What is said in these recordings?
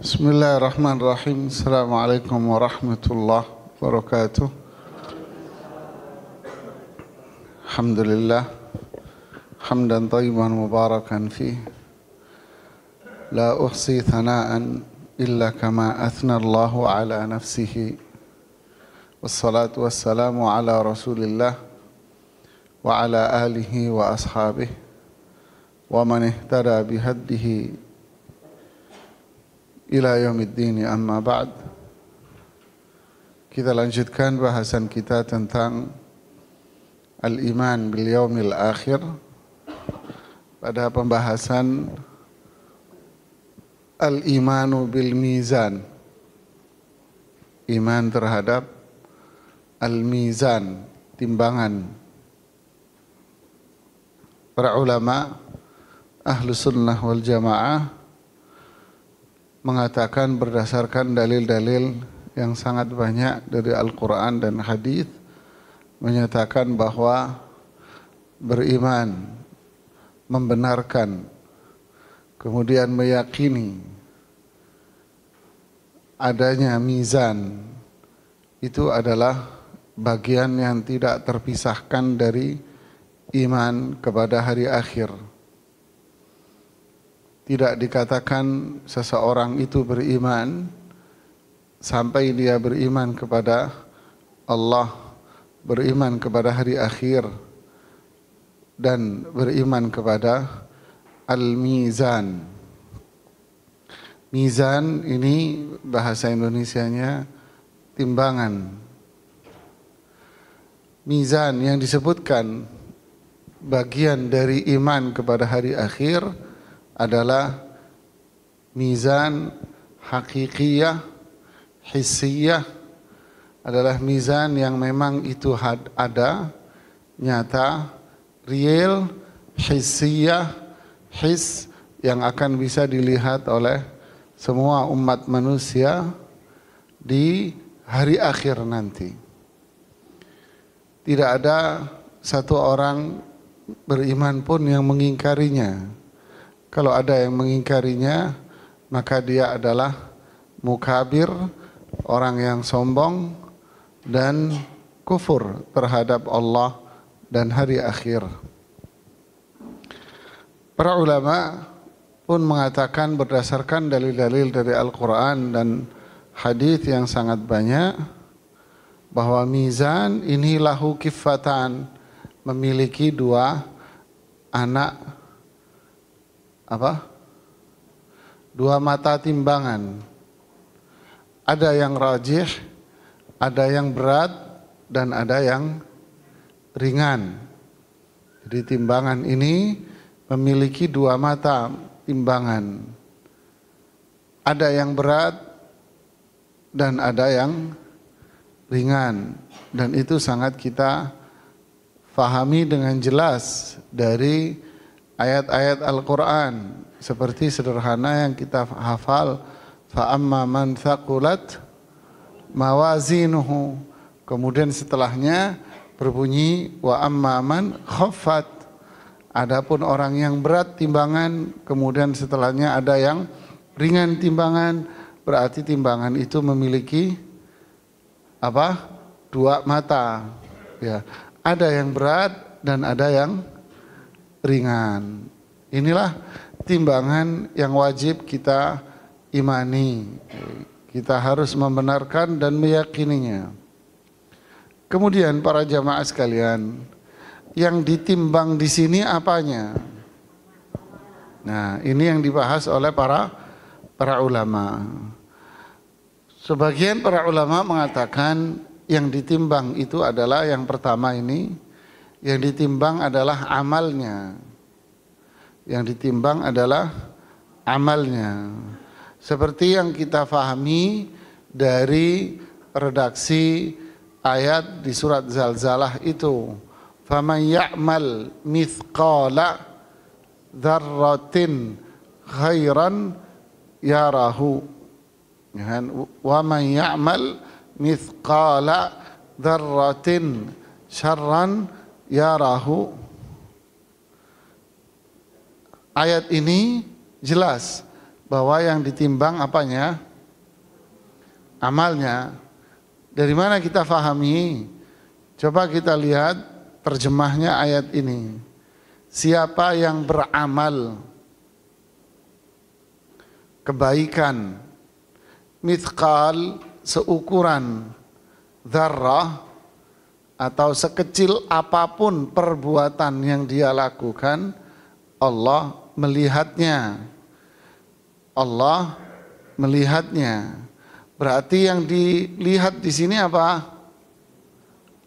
Bismillahirrahmanirrahim. Assalamualaikum warahmatullahi wabarakatuh. Alhamdulillah hamdan thayyiban mubarakan fih, la uhsi thana'an illa kama athna Allahu ala nafsihi, wassalatu wassalamu ala rasulillah wa ala alihi wa ashabihi wa man ihtada bihaddihi ila yaumiddin, amma ba'd. Kita lanjutkan bahasan kita tentang al-iman bil yaumil akhir pada pembahasan al-imanu bil mizan, iman terhadap al-mizan, timbangan. Para ulama Ahlus Sunnah wal Jamaah mengatakan berdasarkan dalil-dalil yang sangat banyak dari Al-Quran dan hadis menyatakan bahwa beriman, membenarkan, kemudian meyakini adanya mizan itu adalah bagian yang tidak terpisahkan dari iman kepada hari akhir. Tidak dikatakan seseorang itu beriman sampai dia beriman kepada Allah, beriman kepada hari akhir, dan beriman kepada al-mizan. Mizan ini bahasa Indonesianya timbangan. Mizan yang disebutkan bagian dari iman kepada hari akhir adalah mizan hakikiyah, hissiyah, adalah mizan yang memang itu ada, nyata, real, hissiyah, his yang akan bisa dilihat oleh semua umat manusia di hari akhir nanti. Tidak ada satu orang beriman pun yang mengingkarinya. Kalau ada yang mengingkarinya, maka dia adalah mukabir, orang yang sombong dan kufur terhadap Allah dan hari akhir. Para ulama pun mengatakan berdasarkan dalil-dalil dari Al-Quran dan hadis yang sangat banyak bahwa mizan ini lahu kifatan, memiliki dua anak dua mata timbangan. Ada yang rajih, ada yang berat, dan ada yang ringan. Jadi timbangan ini memiliki dua mata timbangan. Ada yang berat dan ada yang ringan. Dan itu sangat kita fahami dengan jelas dari ayat-ayat Al-Quran, seperti sederhana yang kita hafal, fa'amma man thaqulat mawazinuhu, kemudian setelahnya berbunyi wa amma man khaffat, adapun orang yang berat timbangan, kemudian setelahnya ada yang ringan timbangan, berarti timbangan itu memiliki dua mata, ya. Ada yang berat dan ada yang ringan. Inilah timbangan yang wajib kita imani. Kita harus membenarkan dan meyakininya. Kemudian para jamaah sekalian, yang ditimbang di sini apanya? Nah, ini yang dibahas oleh para ulama. Sebagian para ulama mengatakan yang ditimbang itu adalah yang pertama ini. Yang ditimbang adalah amalnya. Yang ditimbang adalah amalnya. Seperti yang kita fahami dari redaksi ayat di surat Zalzalah itu. Faman ya'mal mithqala dzarratin khairan yarahu. Wa man ya'mal mithqala dzarratin syarran yarahu. Ayat ini jelas bahwa yang ditimbang apanya? Amalnya. Dari mana kita fahami? Coba kita lihat terjemahnya ayat ini. Siapa yang beramal kebaikan mithqal seukuran dzarrah atau sekecil apapun perbuatan yang dia lakukan, Allah melihatnya. Allah melihatnya. Berarti yang dilihat di sini apa?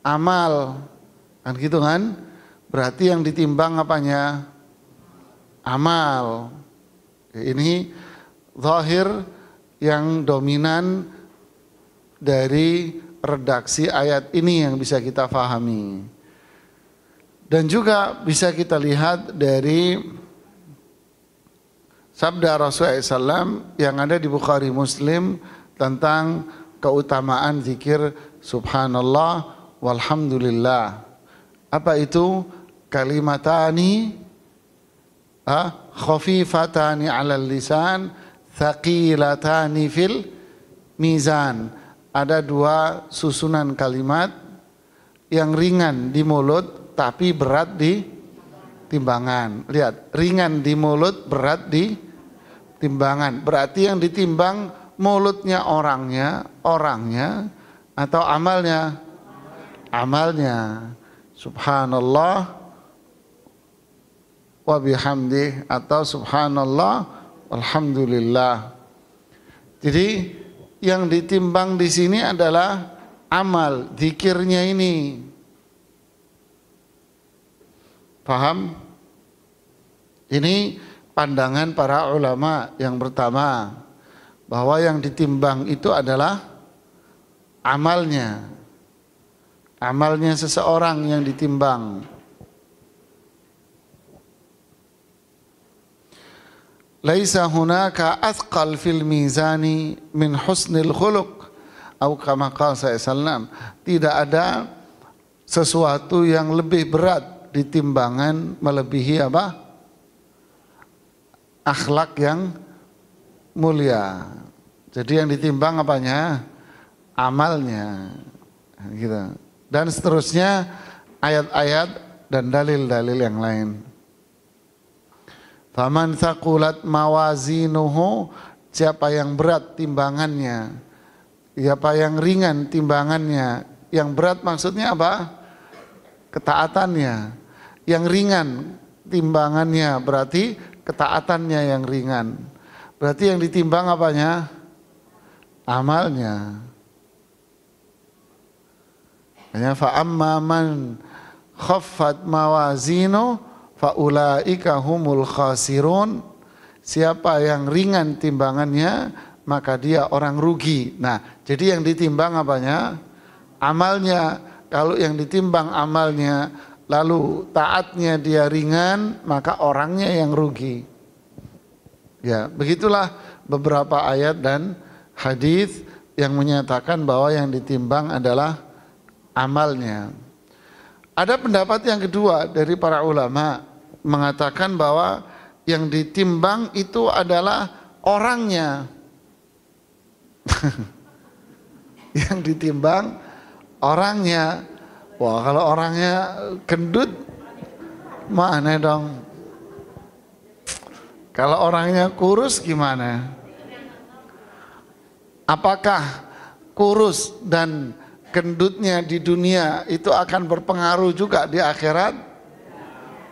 Amal. Kan gitu kan? Berarti yang ditimbang apanya? Amal. Ini zahir yang dominan dari redaksi ayat ini yang bisa kita pahami. Dan juga bisa kita lihat dari sabda Rasulullah SAW yang ada di Bukhari Muslim tentang keutamaan zikir subhanallah walhamdulillah. Apa itu? Kalimatani khafifatani 'alal lisan thaqilatani fil mizan. Ada dua susunan kalimat yang ringan di mulut tapi berat di timbangan. Lihat, ringan di mulut, berat di timbangan. Berarti yang ditimbang mulutnya orangnya atau amalnya? Amalnya. Subhanallah wa bihamdih atau subhanallah walhamdulillah. Jadi yang ditimbang di sini adalah amal, zikirnya ini. Paham? Ini pandangan para ulama yang pertama, bahwa yang ditimbang itu adalah amalnya. Amalnya seseorang yang ditimbang. Laisa hunaka athqal fil mizani min husnil khuluq atau kama qala sallallahu. Tidak ada sesuatu yang lebih berat di timbangan melebihi apa? Akhlak yang mulia. Jadi yang ditimbang apanya? Amalnya. Gitu. Dan seterusnya ayat-ayat dan dalil-dalil yang lain. Faman thaqulat mawazinuhu, siapa yang berat timbangannya, siapa yang ringan timbangannya. Yang berat maksudnya apa? Ketaatannya. Yang ringan timbangannya berarti ketaatannya yang ringan. Berarti yang ditimbang apanya? Amalnya. Fa amma man khaffat mawazinu fa ulaika humul khasirun. Siapa yang ringan timbangannya maka dia orang rugi. Nah, jadi yang ditimbang apanya? Amalnya. Kalau yang ditimbang amalnya lalu taatnya dia ringan, maka orangnya yang rugi. Ya, begitulah beberapa ayat dan hadis yang menyatakan bahwa yang ditimbang adalah amalnya. Ada pendapat yang kedua dari para ulama mengatakan bahwa yang ditimbang itu adalah orangnya. Yang ditimbang orangnya. Wah, kalau orangnya gendut mana dong? Kalau orangnya kurus gimana? Apakah kurus dan gendutnya di dunia itu akan berpengaruh juga di akhirat?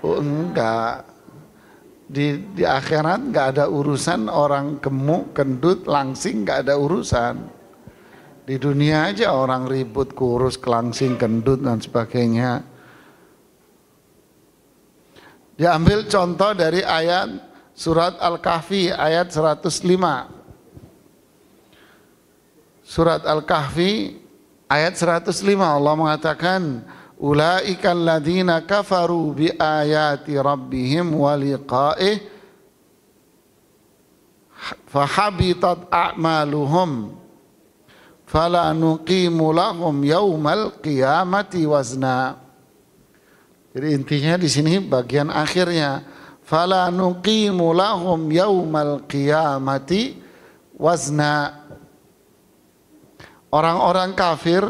Oh, enggak. Di akhirat enggak ada urusan orang gemuk, gendut, langsing, enggak ada urusan. Di dunia aja orang ribut, kurus, kelangsing, gendut dan sebagainya. Diambil contoh dari ayat surat Al-Kahfi ayat 105. Surat Al-Kahfi ayat 105 Allah mengatakan ulaikal ladzina kafaru bi ayati rabbihim wa liqa'ih fahabitat a'maluhum fala nuqimu lahum yaumal qiyamati wazna. Jadi intinya di sini bagian akhirnya fala nuqimu lahum yaumal qiyamati wazna. Orang-orang kafir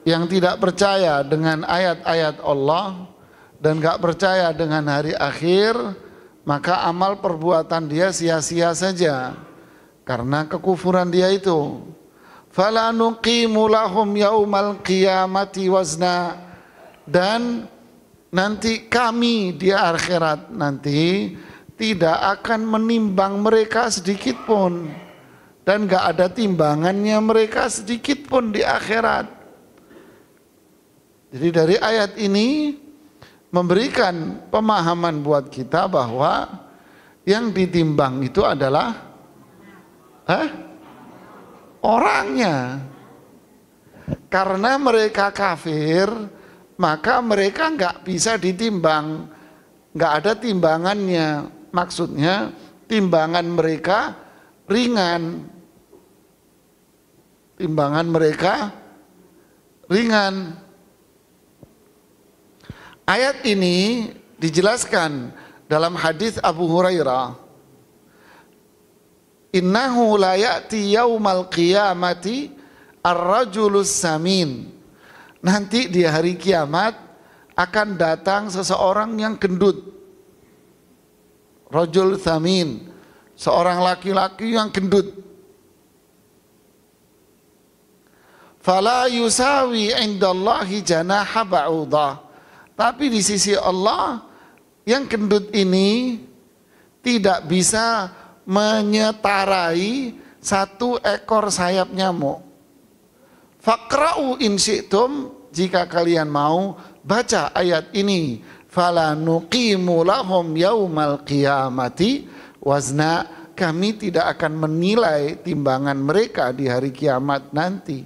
yang tidak percaya dengan ayat-ayat Allah dan gak percaya dengan hari akhir, maka amal perbuatan dia sia-sia saja karena kekufuran dia itu. Fala nuqimu lahum yaumal qiyamati wazna. Dan nanti kami di akhirat nanti tidak akan menimbang mereka sedikit pun, dan gak ada timbangannya mereka sedikit pun di akhirat. Jadi dari ayat ini memberikan pemahaman buat kita bahwa yang ditimbang itu adalah orangnya. Karena mereka kafir, maka mereka nggak bisa ditimbang, nggak ada timbangannya. Maksudnya timbangan mereka ringan, timbangan mereka ringan. Ayat ini dijelaskan dalam hadis Abu Hurairah, innahu la ya'ti yaumal qiyamati ar-rajulus samin. Nanti di hari kiamat akan datang seseorang yang gendut. Rajul samin, seorang laki-laki yang gendut. Fala yusawi indallahi janaha ba'udah. Tapi di sisi Allah yang gendut ini tidak bisa menyetarai satu ekor sayap nyamuk. Faqra'u in syi'tum, jika kalian mau baca ayat ini, fala nuqimu lahum yaumal qiyamati wazna, kami tidak akan menilai timbangan mereka di hari kiamat nanti.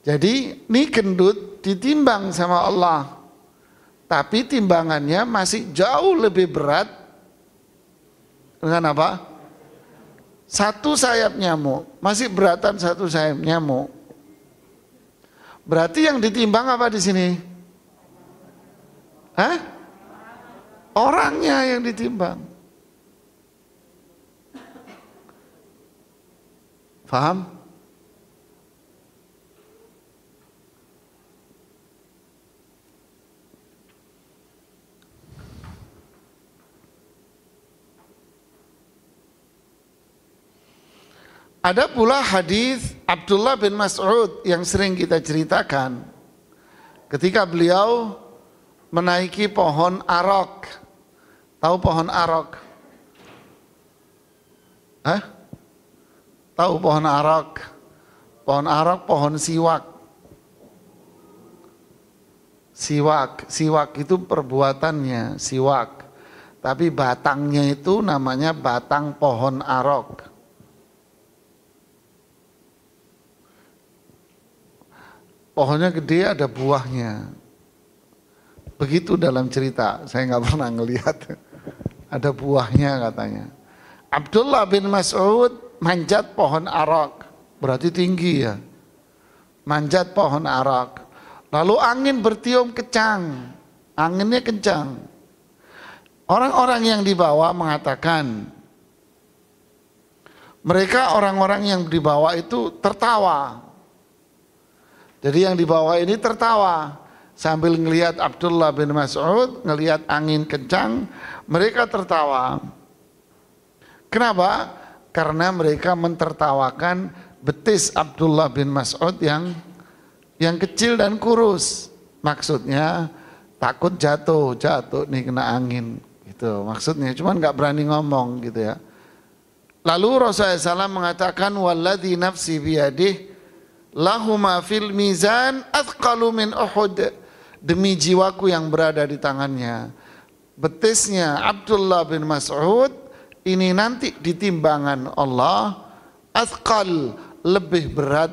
Jadi ini gendut ditimbang sama Allah, tapi timbangannya masih jauh lebih berat dengan apa? Satu sayap nyamuk, masih beratan satu sayap nyamuk. Berarti yang ditimbang apa di sini? Orangnya yang ditimbang. Faham? Ada pula hadis Abdullah bin Mas'ud yang sering kita ceritakan ketika beliau menaiki pohon arok. Tahu pohon arok? Tahu pohon arok? Pohon arok, pohon siwak. Siwak itu perbuatannya siwak, tapi batangnya itu namanya batang pohon arok. Pohonnya gede, ada buahnya. Begitu dalam cerita, saya nggak pernah ngelihat. Ada buahnya katanya. Abdullah bin Mas'ud manjat pohon arak, berarti tinggi ya. Manjat pohon arak. Lalu angin bertiup kencang, anginnya kencang. Orang-orang yang di bawah mengatakan, mereka orang-orang yang di bawah itu tertawa. Jadi yang di bawah ini tertawa sambil ngelihat Abdullah bin Mas'ud, ngelihat angin kencang, mereka tertawa. Kenapa? Karena mereka mentertawakan betis Abdullah bin Mas'ud yang kecil dan kurus. Maksudnya takut jatuh nih kena angin gitu. Maksudnya cuman nggak berani ngomong gitu ya. Lalu Rasulullah SAW mengatakan, walladzi nafsi biyadih lahuma fil mizan athqalu min Uhud. Demi jiwaku yang berada di tangannya, betisnya Abdullah bin Mas'ud ini nanti di timbangan Allah athqal, lebih berat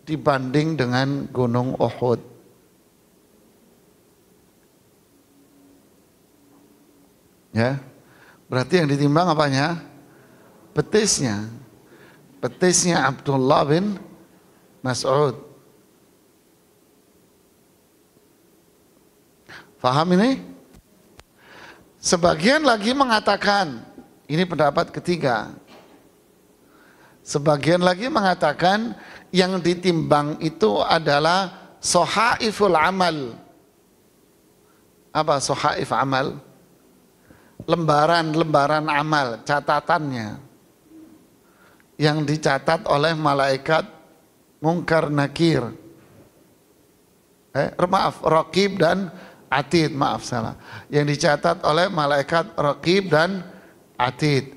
dibanding dengan gunung Uhud. Ya, berarti yang ditimbang apanya? Betisnya. Betisnya Abdullah bin Mas'ud. Faham ini? Sebagian lagi mengatakan, ini pendapat ketiga. Sebagian lagi mengatakan yang ditimbang itu adalah sohaiful amal. Apa sohaif amal? Lembaran-lembaran amal, catatannya. Yang dicatat oleh malaikat Munkar Nakir. Maaf, Raqib dan Atid, maaf salah. Yang dicatat oleh malaikat Raqib dan Atid.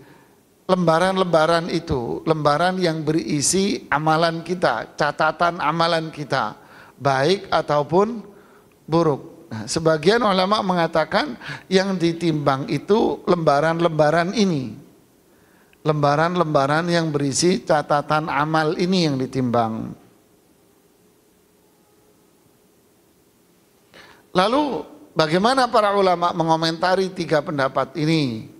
Lembaran-lembaran itu, lembaran yang berisi amalan kita, catatan amalan kita, baik ataupun buruk. Nah, sebagian ulama mengatakan yang ditimbang itu lembaran-lembaran ini. Lembaran-lembaran yang berisi catatan amal ini yang ditimbang. Lalu bagaimana para ulama mengomentari tiga pendapat ini?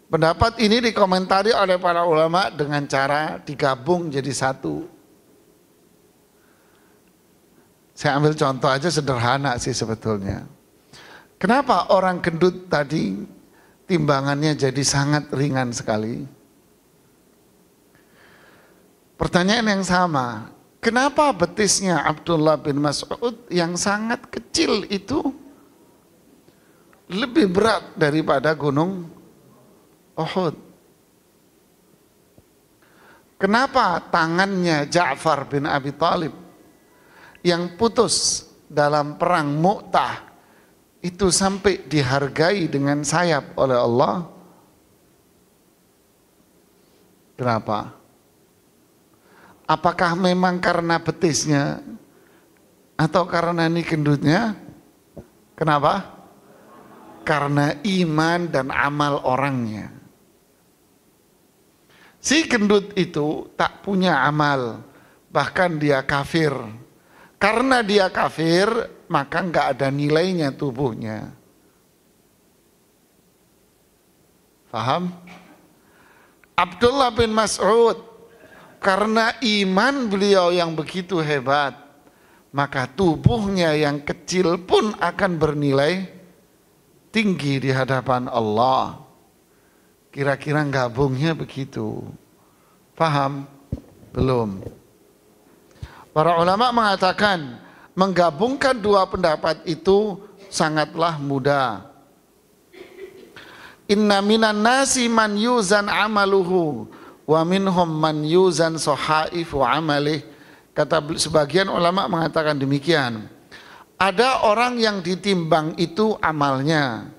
Pendapat ini dikomentari oleh para ulama dengan cara digabung jadi satu. Saya ambil contoh aja sederhana sih sebetulnya. Kenapa orang gendut tadi timbangannya jadi sangat ringan sekali? Pertanyaan yang sama. Kenapa betisnya Abdullah bin Mas'ud yang sangat kecil itu lebih berat daripada gunung Uhud? Kenapa tangannya Ja'far bin Abi Thalib yang putus dalam perang Mu'tah itu sampai dihargai dengan sayap oleh Allah? Kenapa? Apakah memang karena betisnya atau karena ini gendutnya? Kenapa? Karena iman dan amal orangnya. Si gendut itu tak punya amal, bahkan dia kafir. Karena dia kafir, maka enggak ada nilainya tubuhnya. Paham? Abdullah bin Mas'ud, karena iman beliau yang begitu hebat, maka tubuhnya yang kecil pun akan bernilai tinggi di hadapan Allah. Kira-kira gabungnya begitu. Paham? Belum. Para ulama mengatakan menggabungkan dua pendapat itu sangatlah mudah. Inna minan nasi man yuzan amaluhu wa minhum man yuzan sohaifu amalih. Kata sebagian ulama mengatakan demikian. Ada orang yang ditimbang itu amalnya,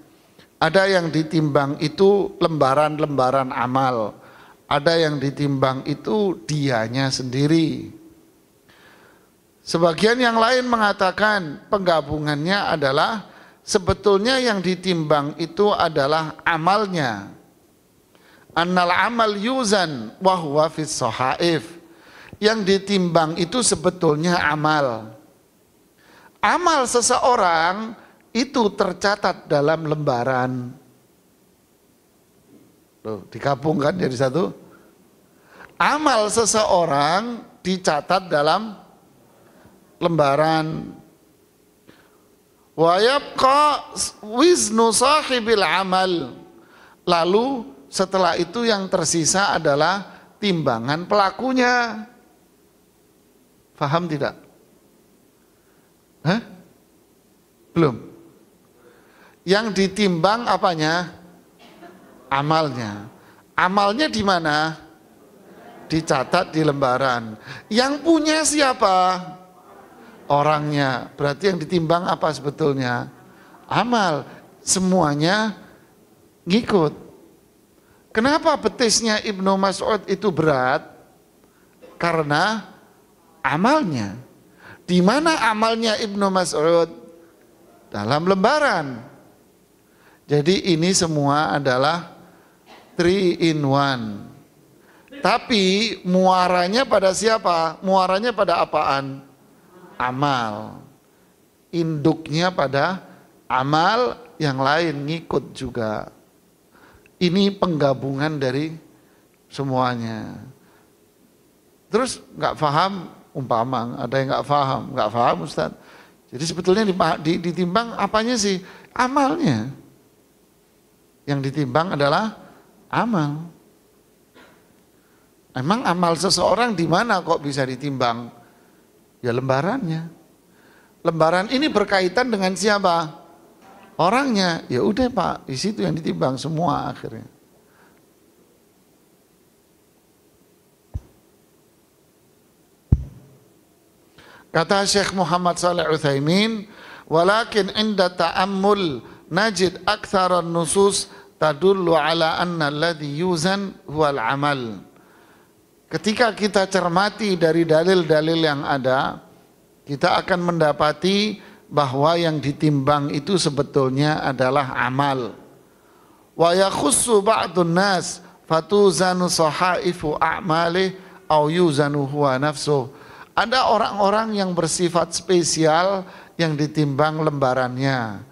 ada yang ditimbang itu lembaran-lembaran amal, ada yang ditimbang itu dianya sendiri. Sebagian yang lain mengatakan penggabungannya adalah sebetulnya yang ditimbang itu adalah amalnya. Annal amal yuzan wa huwa fis sohaif. Yang ditimbang itu sebetulnya amal. Amal seseorang itu tercatat dalam lembaran. Loh, digabungkan jadi satu. Amal seseorang dicatat dalam lembaran. Wa yabqa wiznu sahibil amal. Lalu setelah itu yang tersisa adalah timbangan pelakunya. Faham tidak? Hah? Belum. Yang ditimbang apanya? Amalnya. Amalnya di mana? Dicatat di lembaran. Yang punya siapa? Orangnya. Berarti yang ditimbang apa sebetulnya? Amal. Semuanya ngikut. Kenapa betisnya Ibnu Mas'ud itu berat? Karena amalnya. Di mana amalnya Ibnu Mas'ud? Dalam lembaran. Jadi ini semua adalah 3 in 1. Tapi muaranya pada siapa? Muaranya pada apaan? Amal. Induknya pada amal, yang lain ngikut juga. Ini penggabungan dari semuanya. Terus nggak paham, umpama ada yang nggak paham Ustaz. Jadi sebetulnya ditimbang apanya sih? Amalnya. Yang ditimbang adalah amal. Emang amal seseorang di mana kok bisa ditimbang? Ya lembarannya. Lembaran ini berkaitan dengan siapa? Orangnya. Ya udah Pak, di situ yang ditimbang semua akhirnya. Kata Syekh Muhammad Shalih Utsaimin, walakin inda ta'ammul najid aktsaran nusus tadullu ala anna alladhi yuzan huwal amal. Ketika kita cermati dari dalil-dalil yang ada, kita akan mendapati bahwa yang ditimbang itu sebetulnya adalah amal. Wa yakhussu ba'dun nas fatuzanu sahaifu a'malih au yuzanu huwa nafsuh. Ada orang-orang yang bersifat spesial yang ditimbang lembarannya.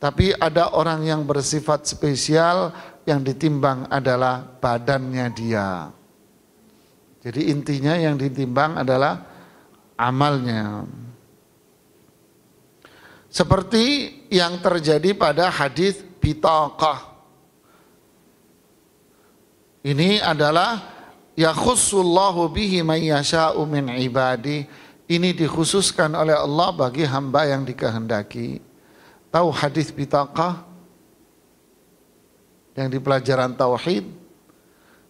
Tapi ada orang yang bersifat spesial yang ditimbang adalah badannya dia. Jadi intinya yang ditimbang adalah amalnya. Seperti yang terjadi pada hadis bitaqah. Ini adalah yakhussullahu bihi man yasha'u min ibadi. Ini dikhususkan oleh Allah bagi hamba yang dikehendaki. Tahu hadis bitaqah yang di pelajaran tauhid?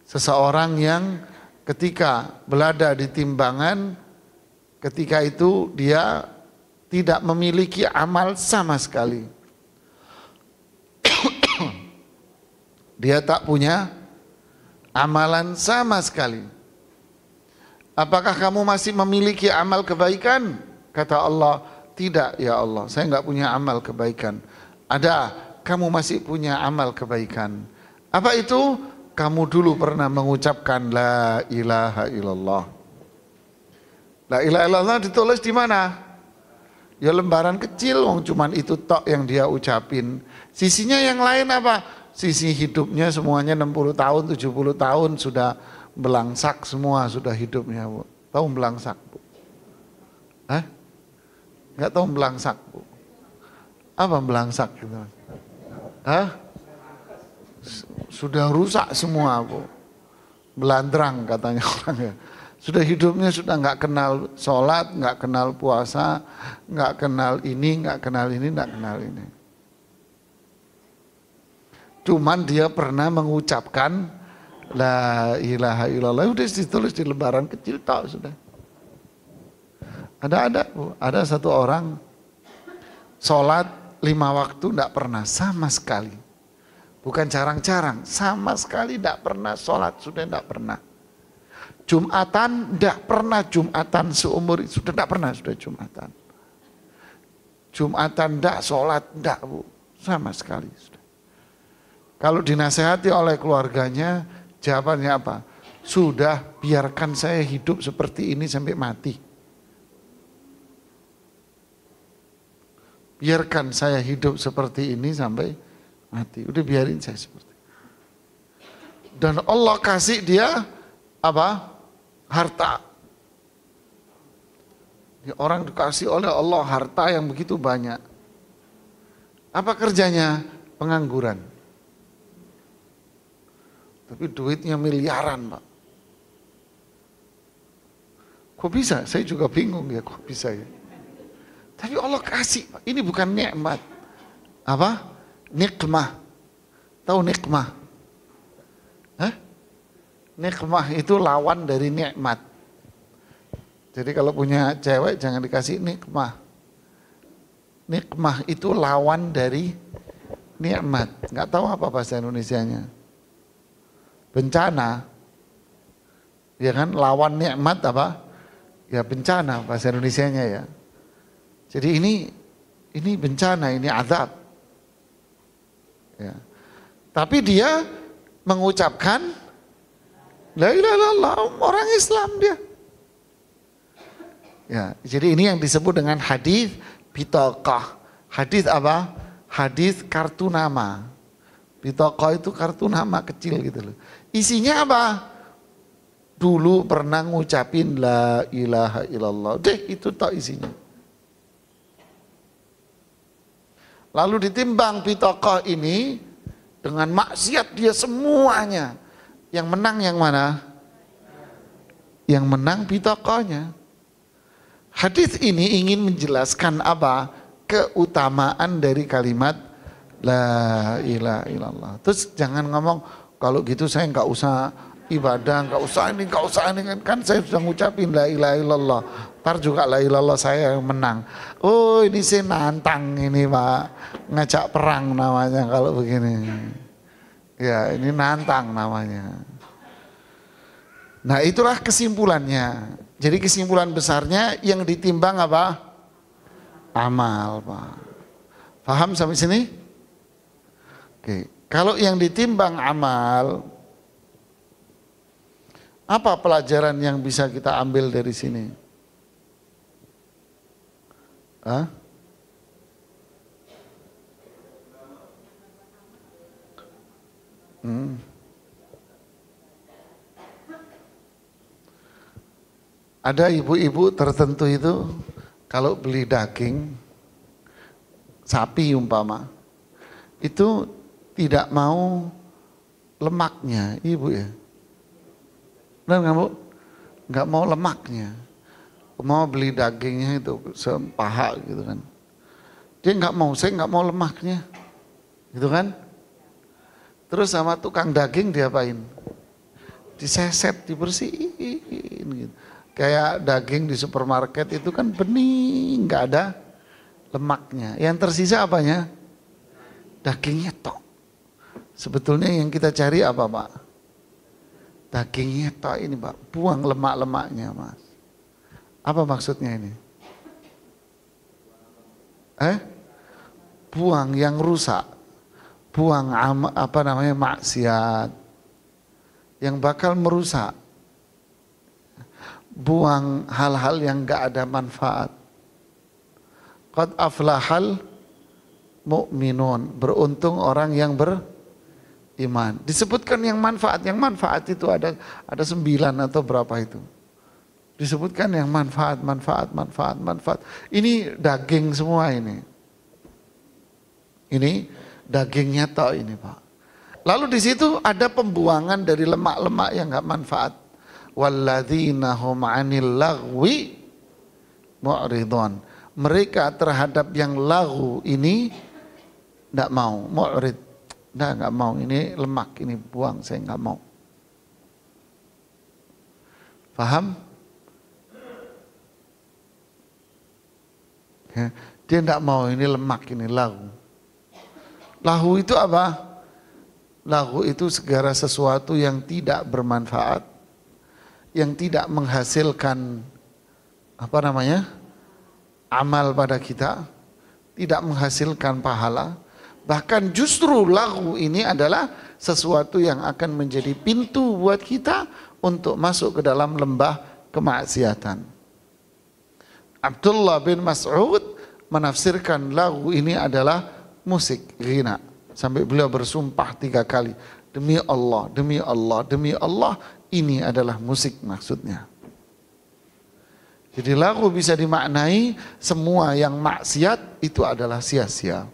Seseorang yang ketika berada di timbangan, ketika itu dia tidak memiliki amal sama sekali. Dia tak punya amalan sama sekali. Apakah kamu masih memiliki amal kebaikan? Kata Allah, tidak ya Allah, saya enggak punya amal kebaikan. Ada, kamu masih punya amal kebaikan. Apa itu? Kamu dulu pernah mengucapkan la ilaha illallah. La ilaha illallah ditulis di mana? Ya lembaran kecil, cuman itu tok yang dia ucapin. Sisinya yang lain apa? Sisi hidupnya semuanya 60 tahun, 70 tahun sudah belangsak semua sudah hidupnya, Bu. Tahu belangsak, Bu? Hah? Enggak tahu belangsak, Bu? Apa belangsak gitu? Hah? Sudah rusak semua, Bu. Belandrang katanya orang ya. Sudah hidupnya sudah enggak kenal sholat, enggak kenal puasa, enggak kenal ini, enggak kenal ini, enggak kenal ini. Cuman dia pernah mengucapkan la ilaha illallah, udah ditulis di lembaran kecil tahu sudah. Ada satu orang sholat 5 waktu tidak pernah sama sekali. Bukan jarang-jarang, sama sekali tidak pernah sholat, sudah tidak pernah. Jumatan tidak pernah, Jumatan seumur sudah tidak pernah, sudah Jumatan. Jumatan tidak, sholat tidak, Bu, sama sekali sudah. Kalau dinasehati oleh keluarganya, jawabannya apa? Sudah, biarkan saya hidup seperti ini sampai mati. Biarkan saya hidup seperti ini sampai mati. Udah biarin saya seperti ini. Dan Allah kasih dia apa? Harta. Orang dikasih oleh Allah harta yang begitu banyak. Apa kerjanya? Pengangguran. Tapi duitnya miliaran, Pak. Kok bisa? Saya juga bingung ya, kok bisa ya. Tapi Allah kasih, Pak. Ini bukan nikmat. Apa? Nikmah. Tahu nikmah? Hah? Nikmah itu lawan dari nikmat. Jadi kalau punya cewek jangan dikasih nikmah. Nikmah itu lawan dari nikmat. Nggak tahu apa bahasa Indonesianya. Bencana, ya kan, lawan nikmat apa? Ya bencana bahasa Indonesianya ya. Jadi ini bencana, ini azab. Ya. Tapi dia mengucapkan la ilaha illallah, orang Islam dia. Ya, jadi ini yang disebut dengan hadis bitaqah. Hadis apa? Hadis kartu nama. Bitaqah itu kartu nama kecil gitu loh. Isinya apa? Dulu pernah ngucapin la ilaha illallah. Deh, itu tak isinya. Lalu ditimbang bitaqah ini, Dengan maksiat dia semuanya. Yang menang yang mana? Yang menang bitakohnya. Hadis ini ingin menjelaskan apa? Keutamaan dari kalimat la ilaha illallah. Terus jangan ngomong kalau gitu saya nggak usah ibadah, nggak usah ini, kan saya sudah ngucapin la ilaha illallah. Ntar juga la ilaha illallah saya yang menang. Oh ini sih nantang ini Pak, ngajak perang namanya kalau begini. Ya ini nantang namanya. Nah itulah kesimpulannya. Jadi kesimpulan besarnya yang ditimbang apa? Amal Pak. Paham sampai sini? Oke. Kalau yang ditimbang amal, apa pelajaran yang bisa kita ambil dari sini? Hah? Ada ibu-ibu tertentu itu kalau beli daging sapi umpama itu tidak mau lemaknya, ibu ya. Benar nggak Bu? Nggak mau lemaknya, mau beli dagingnya itu sepaha gitu kan. Dia nggak mau, saya nggak mau lemaknya, gitu kan? Terus sama tukang daging diapain? Diseset, dibersihin gitu. Kayak daging di supermarket itu kan bening, nggak ada lemaknya. Yang tersisa apanya? Dagingnya tok. Sebetulnya yang kita cari apa Pak? Dagingnya tok ini Pak, buang lemak-lemaknya Mas. Apa maksudnya ini? Buang yang rusak, buang maksiat yang bakal merusak, buang hal-hal yang gak ada manfaat. Qad aflahal mu'minun, beruntung orang yang beriman. Disebutkan yang manfaat itu ada 9 atau berapa itu. Disebutkan yang manfaat. Ini daging semua ini. Ini dagingnya tok ini Pak. Lalu di situ ada pembuangan dari lemak-lemak yang enggak manfaat. Walladzina hum 'anil lagwi mu'ridun. Mereka terhadap yang lagu ini enggak mau, mu'rid. Enggak mau, ini lemak, ini buang, saya enggak mau. Paham? Ya, dia enggak mau, ini lemak, ini lagu. Lahu itu apa? Lahu itu segala sesuatu yang tidak bermanfaat, yang tidak menghasilkan amal pada kita, tidak menghasilkan pahala. Bahkan justru lahu ini adalah sesuatu yang akan menjadi pintu buat kita untuk masuk ke dalam lembah kemaksiatan. Abdullah bin Mas'ud menafsirkan lahu ini adalah musik, ghina. Sampai beliau bersumpah 3 kali. Demi Allah, demi Allah, demi Allah, ini adalah musik maksudnya. Jadi lagu bisa dimaknai semua yang maksiat itu adalah sia-sia.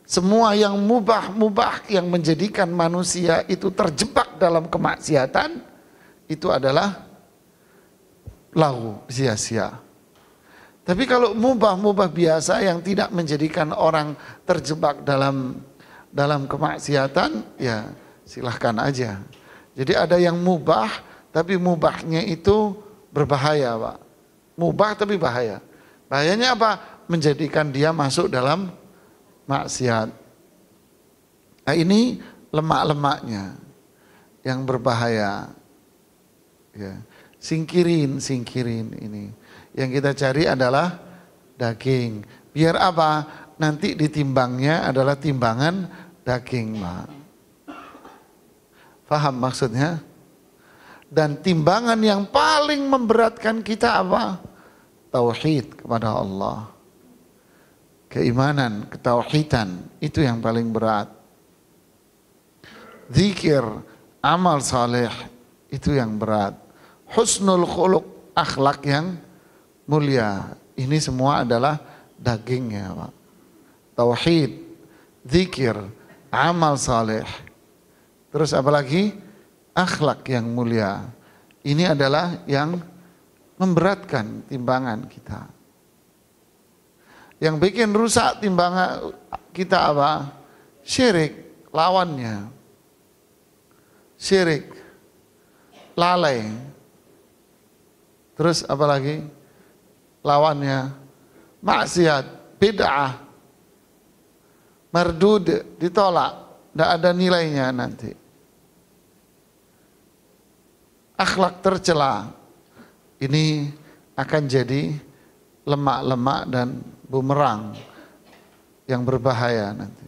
Semua yang mubah yang menjadikan manusia itu terjebak dalam kemaksiatan, itu adalah lagu, sia-sia. Tapi kalau mubah biasa yang tidak menjadikan orang terjebak dalam kemaksiatan, ya silahkan aja. Jadi ada yang mubah, tapi mubahnya itu berbahaya Pak. Mubah tapi bahaya. Bahayanya apa? Menjadikan dia masuk dalam maksiat. Nah ini lemak-lemaknya yang berbahaya. Ya. Singkirin ini. Yang kita cari adalah daging. Biar apa? Nanti ditimbangnya adalah timbangan daging, Pak. Paham maksudnya? Dan timbangan yang paling memberatkan kita apa? Tauhid kepada Allah. Keimanan, ketauhidan, itu yang paling berat. Zikir, amal saleh, itu yang berat. Husnul khuluq, akhlak yang mulia. Ini semua adalah dagingnya, Pak. Tauhid, zikir, amal saleh. Terus apalagi? Akhlak yang mulia. Ini adalah yang memberatkan timbangan kita. Yang bikin rusak timbangan kita apa? Syirik, lawannya. Syirik, lalai. Terus apalagi? Lawannya maksiat, bid'ah, mardud, ditolak, tidak ada nilainya nanti. Akhlak tercela, ini akan jadi lemak-lemak dan bumerang yang berbahaya nanti.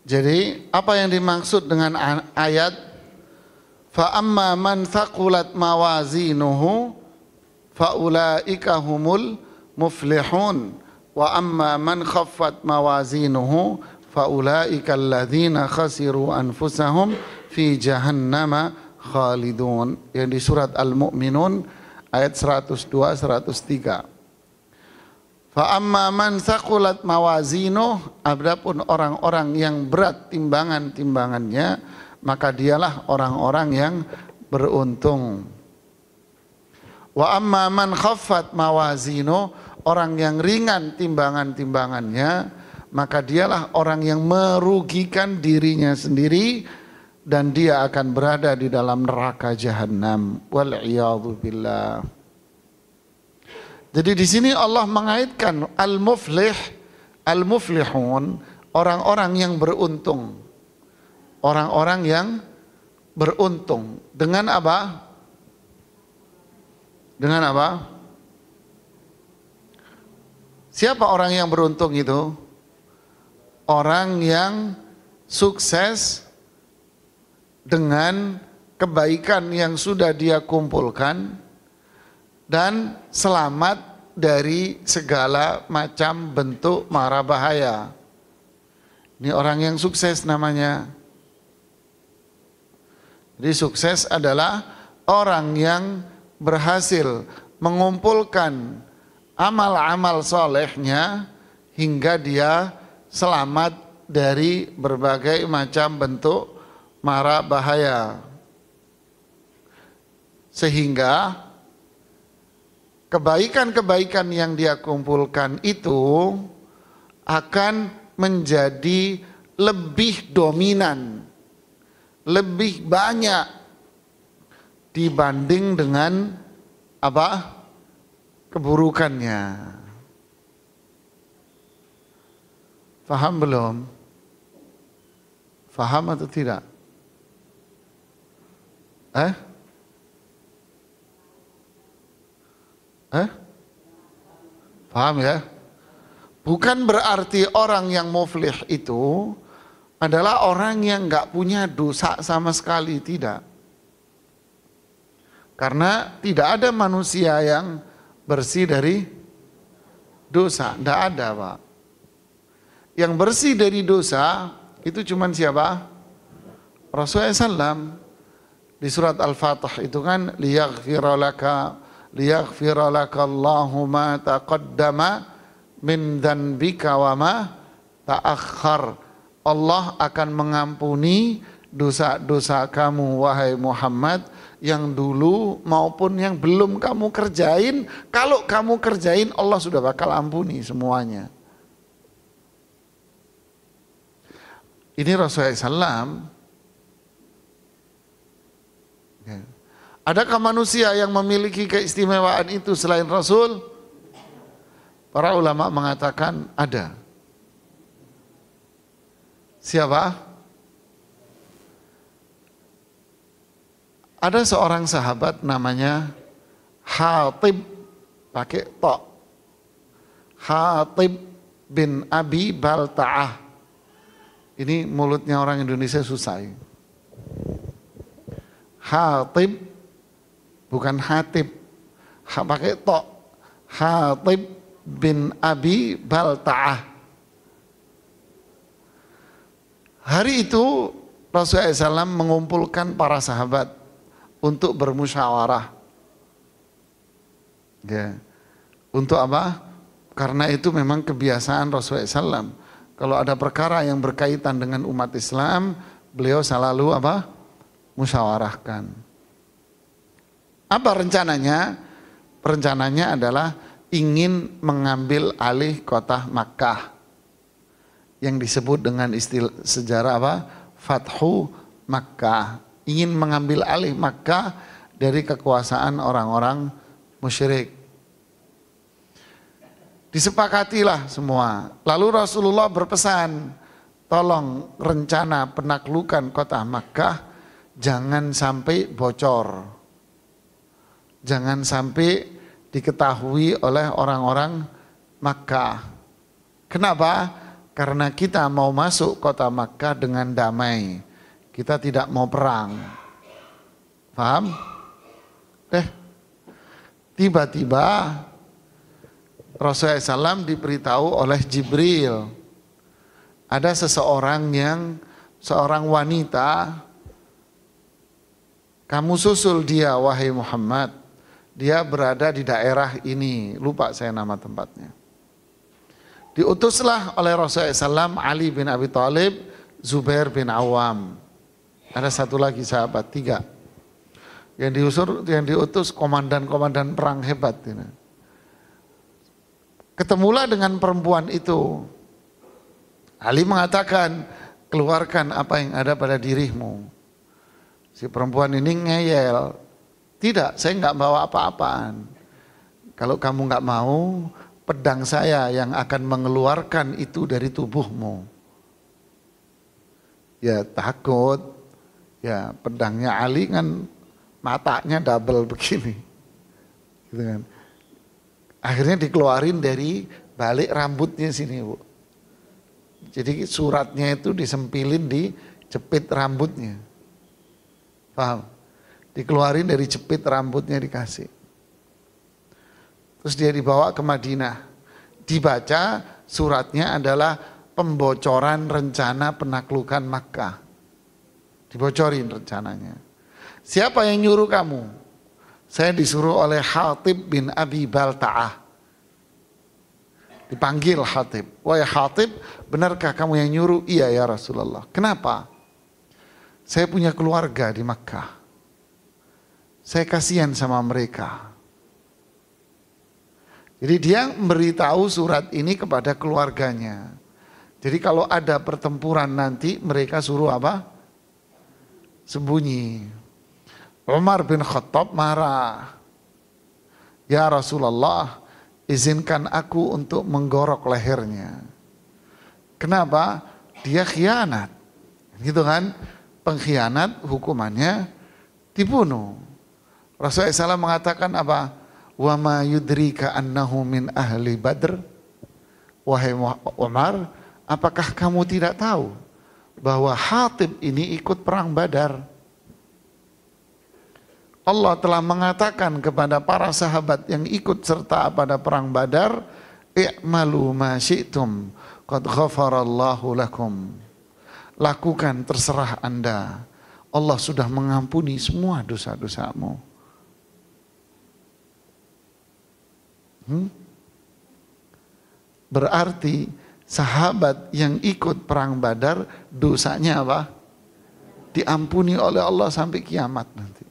Jadi apa yang dimaksud dengan ayat fa amma man thaqulat mawazinuhu fa ulaika humul muflihun wa amma man khaffat mawazinuhu fa ulaika alladzina khasiru anfusahum fi jahannama khalidun, yang di surat Al-Mu'minun ayat 102 103. Fa amma man thaqulat mawazinuh, adapun orang-orang yang berat timbangannya, maka dialah orang-orang yang beruntung. Wa amma man khaffat mawazinuh, orang yang ringan timbangannya, maka dialah orang yang merugikan dirinya sendiri dan dia akan berada di dalam neraka jahanam. Wal iyadzu billah. Jadi di sini Allah mengaitkan al-muflihun, orang-orang yang beruntung. Orang-orang yang beruntung dengan apa? Dengan apa? Siapa orang yang beruntung itu? Orang yang sukses dengan kebaikan yang sudah dia kumpulkan dan selamat dari segala macam bentuk mara bahaya. Ini orang yang sukses namanya. Jadi sukses adalah orang yang berhasil mengumpulkan amal-amal solehnya hingga dia selamat dari berbagai macam bentuk mara bahaya. Sehingga kebaikan-kebaikan yang dia kumpulkan itu akan menjadi lebih dominan, lebih banyak dibanding dengan apa? Keburukannya. Faham belum? Faham atau tidak? Paham ya? Bukan berarti orang yang muflih itu adalah orang yang nggak punya dosa sama sekali, tidak. Karena tidak ada manusia yang bersih dari dosa, tidak ada, Pak. Yang bersih dari dosa itu cuman siapa? Rasulullah SAW. Di surat Al-Fatih itu kan liyaghfira laka Allahu ma taqaddama min dzanbika wa ma ta'akhkhar. Allah akan mengampuni dosa-dosa kamu wahai Muhammad yang dulu maupun yang belum kamu kerjain. Kalau kamu kerjain Allah sudah bakal ampuni semuanya. Ini Rasulullah SAW. Adakah manusia yang memiliki keistimewaan itu selain Rasul? Para ulama mengatakan ada. Siapa? Ada seorang sahabat namanya Hatib, pakai ta. Hatib bin Abi Balta'ah. Ini mulutnya orang Indonesia susah. Hatib, bukan Hatib, pakai ta. Hatib bin Abi Balta'ah. Hari itu Rasulullah SAW mengumpulkan para sahabat untuk bermusyawarah. Ya. Untuk apa? Karena itu memang kebiasaan Rasulullah SAW. Kalau ada perkara yang berkaitan dengan umat Islam, beliau selalu apa? Musyawarahkan. Apa rencananya? Rencananya adalah ingin mengambil alih kota Makkah yang disebut dengan istilah sejarah apa? Fathu Makkah. Ingin mengambil alih Makkah dari kekuasaan orang-orang musyrik. Disepakatilah semua. Lalu Rasulullah berpesan, tolong rencana penaklukan kota Makkah jangan sampai bocor. Jangan sampai diketahui oleh orang-orang Makkah. Kenapa? Karena kita mau masuk kota Makkah dengan damai. Kita tidak mau perang. Paham? Tiba-tiba Rasulullah SAW diberitahu oleh Jibril. Ada seorang wanita, kamu susul dia wahai Muhammad. Dia berada di daerah ini, lupa saya nama tempatnya. Diutuslah oleh Rasulullah SAW Ali bin Abi Thalib, Zubair bin Awam. Ada satu lagi sahabat, 3. Yang diutus komandan-komandan perang hebat ini. Ketemulah dengan perempuan itu. Ali mengatakan, keluarkan apa yang ada pada dirimu. Si perempuan ini ngeyel. Tidak, saya nggak bawa apa-apaan. Kalau kamu nggak mau, pedang saya yang akan mengeluarkan itu dari tubuhmu. Ya takut, ya pedangnya Ali kan matanya double begini. Gitu kan. Akhirnya dikeluarin dari balik rambutnya sini, Bu. Jadi suratnya itu disempilin di jepit rambutnya. Paham? Dikeluarin dari jepit rambutnya dikasih. Terus dia dibawa ke Madinah. Dibaca suratnya adalah pembocoran rencana penaklukan Makkah. Dibocorin rencananya. Siapa yang nyuruh kamu? Saya disuruh oleh Hatib bin Abi Balta'ah. Dipanggil Hatib. Wahai Hatib, benarkah kamu yang nyuruh? Iya ya Rasulullah. Kenapa? Saya punya keluarga di Makkah. Saya kasihan sama mereka. Jadi dia memberitahu surat ini kepada keluarganya. Jadi kalau ada pertempuran nanti mereka suruh apa? Sembunyi. Umar bin Khattab marah. Ya Rasulullah, izinkan aku untuk menggorok lehernya. Kenapa? Dia khianat. Gitu kan? Pengkhianat hukumannya dibunuh. Rasulullah SAW mengatakan apa? Wa ma yudrika annahu min ahli Badr. Wahai Umar, apakah kamu tidak tahu bahwa Hatib ini ikut perang Badar? Allah telah mengatakan kepada para sahabat yang ikut serta pada perang Badar, i'malu ma syi'tum qad ghafarallahu lakum. Lakukan terserah Anda. Allah sudah mengampuni semua dosa-dosamu. Berarti sahabat yang ikut perang Badar dosanya apa? Diampuni oleh Allah sampai kiamat nanti.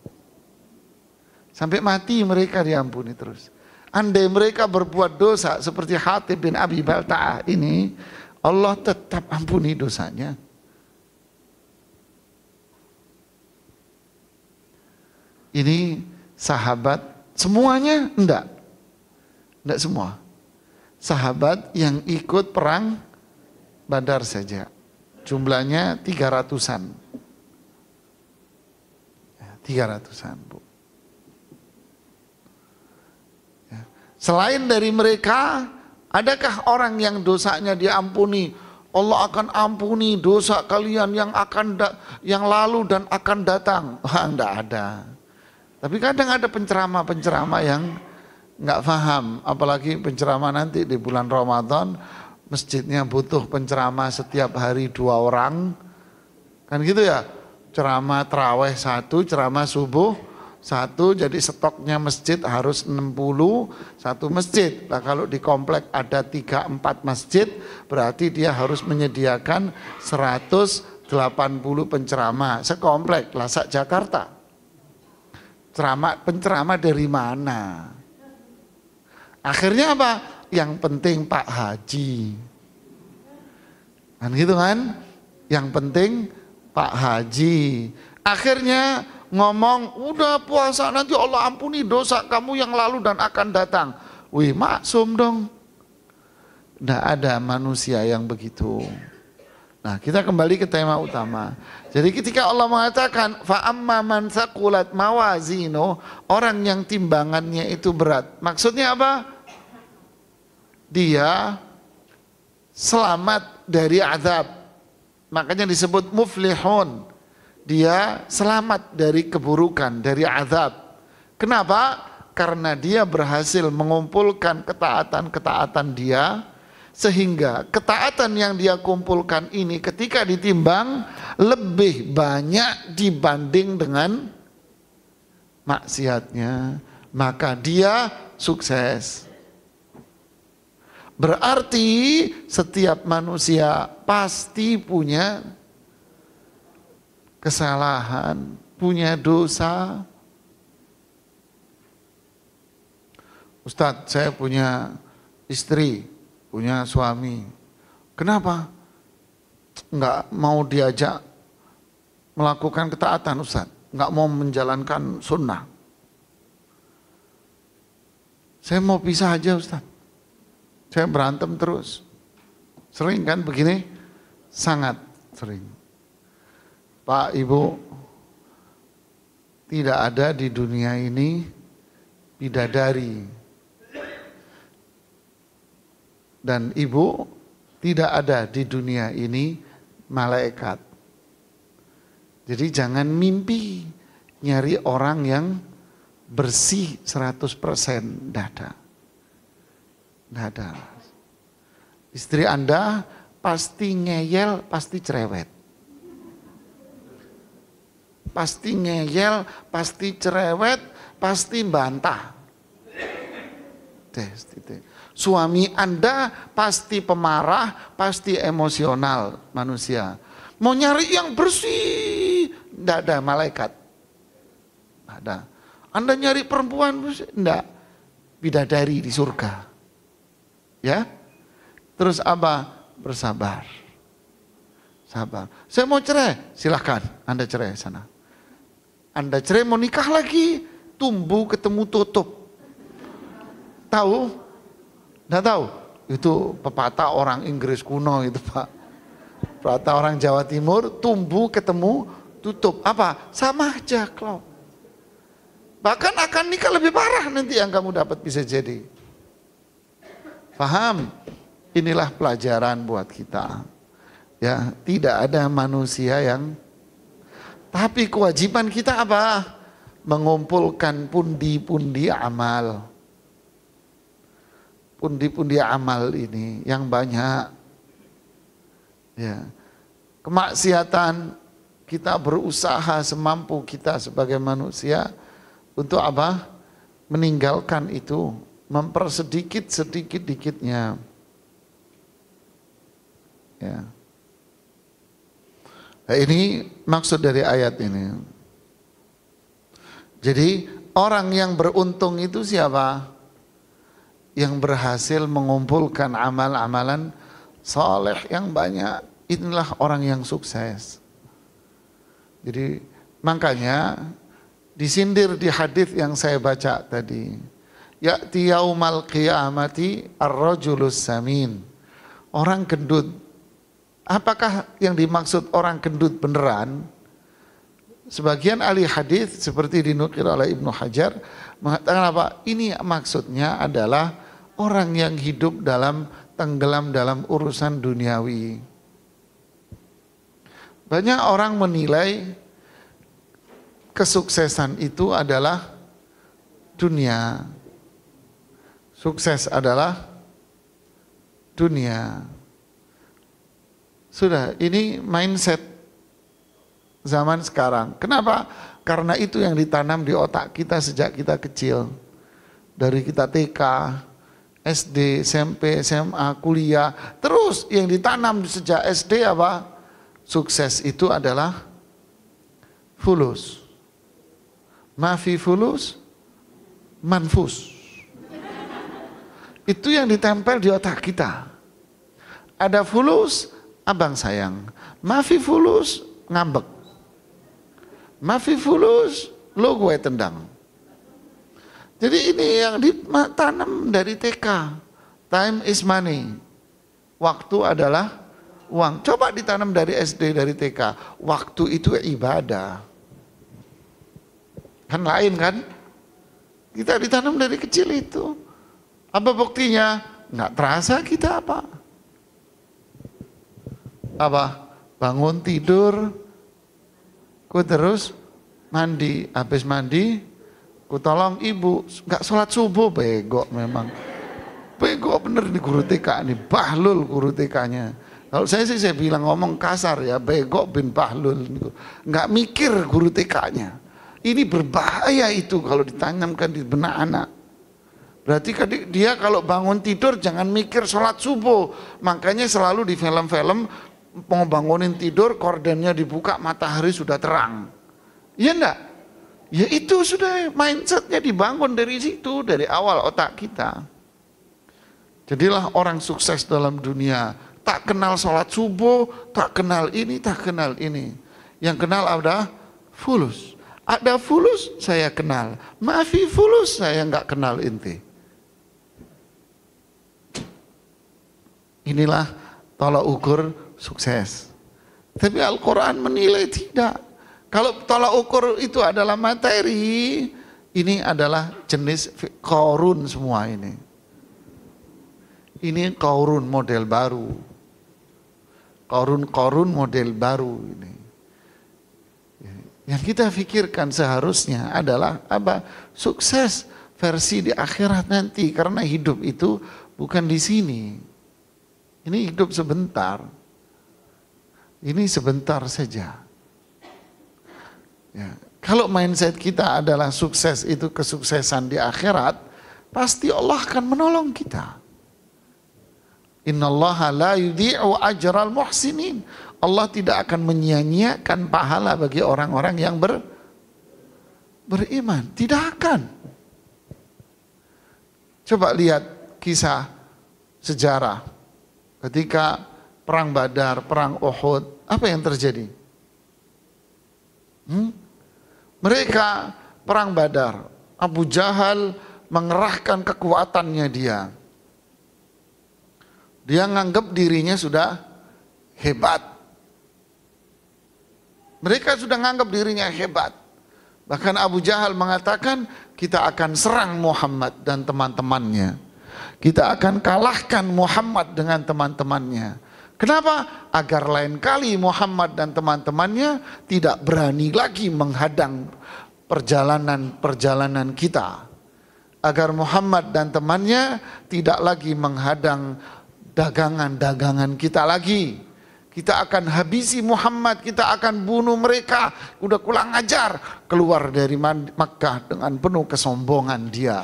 Sampai mati mereka diampuni terus. Andai mereka berbuat dosa seperti Hatib bin Abi Balta'ah ini, Allah tetap ampuni dosanya. Ini sahabat semuanya? Enggak semua. Sahabat yang ikut perang Badar saja. Jumlahnya 300-an. 300-an, Bu. Selain dari mereka, adakah orang yang dosanya diampuni? Allah akan ampuni dosa kalian yang lalu dan akan datang. Wah, enggak ada. Tapi kadang ada penceramah-penceramah nggak paham, apalagi penceramah nanti di bulan Ramadan, masjidnya butuh penceramah setiap hari 2 orang, kan gitu ya, ceramah tarawih 1, ceramah subuh 1, jadi stoknya masjid harus 60 satu masjid. Nah kalau di komplek ada 3-4 masjid, berarti dia harus menyediakan 180 penceramah sekomplek lah Jakarta. Penceramah dari mana? Akhirnya apa? Yang penting Pak Haji. Kan gitu kan? Yang penting Pak Haji. Akhirnya ngomong, udah puasa nanti Allah ampuni dosa kamu yang lalu dan akan datang. Wih, maksum dong. Nggak ada manusia yang begitu. Nah, kita kembali ke tema utama. Jadi ketika Allah mengatakan fa amma man saqulat mawazinu, orang yang timbangannya itu berat. Maksudnya apa? Dia selamat dari azab. Makanya disebut muflihun. Dia selamat dari keburukan, dari azab. Kenapa? Karena dia berhasil mengumpulkan ketaatan-ketaatan dia, sehingga ketaatan yang dia kumpulkan ini ketika ditimbang lebih banyak dibanding dengan maksiatnya, maka dia sukses. Berarti setiap manusia pasti punya kesalahan, punya dosa. Ustadz, saya punya istri, punya suami. Kenapa? Enggak mau diajak melakukan ketaatan, Ustadz. Enggak mau menjalankan sunnah. Saya mau pisah aja, Ustadz. Saya berantem terus. Sering kan begini? Sangat sering. Pak, Ibu, tidak ada di dunia ini bidadari. Dan Ibu, tidak ada di dunia ini malaikat. Jadi jangan mimpi nyari orang yang bersih 100%, tidak ada. Tidak ada. Istri Anda pasti ngeyel, pasti cerewet. Pasti ngeyel, pasti cerewet, pasti bantah. Suami Anda pasti pemarah, pasti emosional manusia. Mau nyari yang bersih, tidak ada malaikat. Tidak ada. Anda nyari perempuan bersih, tidak. Bidadari di surga. Ya, terus apa? Bersabar. Sabar. Saya mau cerai, silahkan Anda cerai sana. Anda cerai mau nikah lagi, tumbuh ketemu tutup. Tahu? Nggak tahu? Itu pepatah orang Inggris kuno itu Pak. Pepatah orang Jawa Timur, tumbuh ketemu tutup. Apa? Sama aja klop. Bahkan akan nikah lebih parah nanti yang kamu dapat bisa jadi. Paham? Inilah pelajaran buat kita. Ya, tidak ada manusia yang, tapi kewajiban kita apa? Mengumpulkan pundi-pundi amal. Pundi-pundi amal ini yang banyak. Ya. Kemaksiatan kita berusaha semampu kita sebagai manusia untuk apa? Meninggalkan itu, mempersedikit sedikit-dikitnya. Ya. Nah, ini maksud dari ayat ini. Jadi orang yang beruntung itu siapa? Yang berhasil mengumpulkan amal-amalan saleh yang banyak. Inilah orang yang sukses. Jadi makanya disindir di hadis yang saya baca tadi. Ya'ti yaumal qiyamati ar-rajulus samin. Orang gendut. Apakah yang dimaksud orang gendut beneran? Sebagian ahli hadis seperti dinukil oleh Ibnu Hajar mengatakan apa? Ini maksudnya adalah orang yang hidup tenggelam dalam urusan duniawi. Banyak orang menilai kesuksesan itu adalah dunia. Sukses adalah dunia. Sudah, ini mindset zaman sekarang. Kenapa? Karena itu yang ditanam di otak kita sejak kita kecil. Dari kita TK, SD, SMP, SMA, kuliah. Terus yang ditanam sejak SD apa? Sukses itu adalah fulus. Mafi fulus, manfus. Itu yang ditempel di otak kita. Ada fulus, abang sayang. Mafi fulus, ngambek. Mafi fulus, lo gue tendang. Jadi ini yang ditanam dari TK. Time is money. Waktu adalah uang. Coba ditanam dari SD, dari TK. Waktu itu ibadah. Kan lain kan? Kita ditanam dari kecil itu. Apa buktinya? Nggak terasa kita apa? Apa? Bangun tidur, ku terus mandi. Habis mandi, ku tolong ibu. Nggak sholat subuh, bego memang. Bego bener nih guru TK nih, bahlul guru TK-nya. Kalau saya sih saya bilang ngomong kasar ya, bego bin bahlul. Nggak mikir guru TK-nya. Ini berbahaya itu kalau ditanamkan di benak anak. Berarti dia kalau bangun tidur jangan mikir sholat subuh. Makanya selalu di film-film mau bangunin tidur, kordennya dibuka, matahari sudah terang. Iya enggak? Ya itu sudah mindsetnya dibangun dari situ, dari awal otak kita. Jadilah orang sukses dalam dunia. Tak kenal sholat subuh, tak kenal ini, tak kenal ini. Yang kenal ada fulus. Ada fulus saya kenal. Maafi fulus saya nggak kenal inti. Inilah tolak ukur sukses. Tapi Al-Quran menilai tidak. Kalau tolak ukur itu adalah materi, ini adalah jenis korun semua ini. Ini korun model baru. Korun model baru ini. Yang kita pikirkan seharusnya adalah apa? Sukses versi di akhirat nanti. Karena hidup itu bukan di sini. Ini hidup sebentar. Ini sebentar saja. Ya. Kalau mindset kita adalah sukses itu kesuksesan di akhirat, pasti Allah akan menolong kita. Innallaha la yudhi'u ajral muhsinin. Allah tidak akan menyia-nyiakan pahala bagi orang-orang yang beriman. Tidak akan. Coba lihat kisah sejarah. Ketika perang Badar, perang Uhud, apa yang terjadi? Mereka perang Badar, Abu Jahal mengerahkan kekuatannya dia. Dia nganggap dirinya sudah hebat. Mereka sudah nganggap dirinya hebat. Bahkan Abu Jahal mengatakan, kita akan serang Muhammad dan teman-temannya. Kita akan kalahkan Muhammad dengan teman-temannya. Kenapa? Agar lain kali Muhammad dan teman-temannya tidak berani lagi menghadang perjalanan kita. Agar Muhammad dan temannya tidak lagi menghadang dagangan-dagangan kita lagi. Kita akan habisi Muhammad, kita akan bunuh mereka. Udah kurang ajar. Keluar dari Makkah dengan penuh kesombongan dia.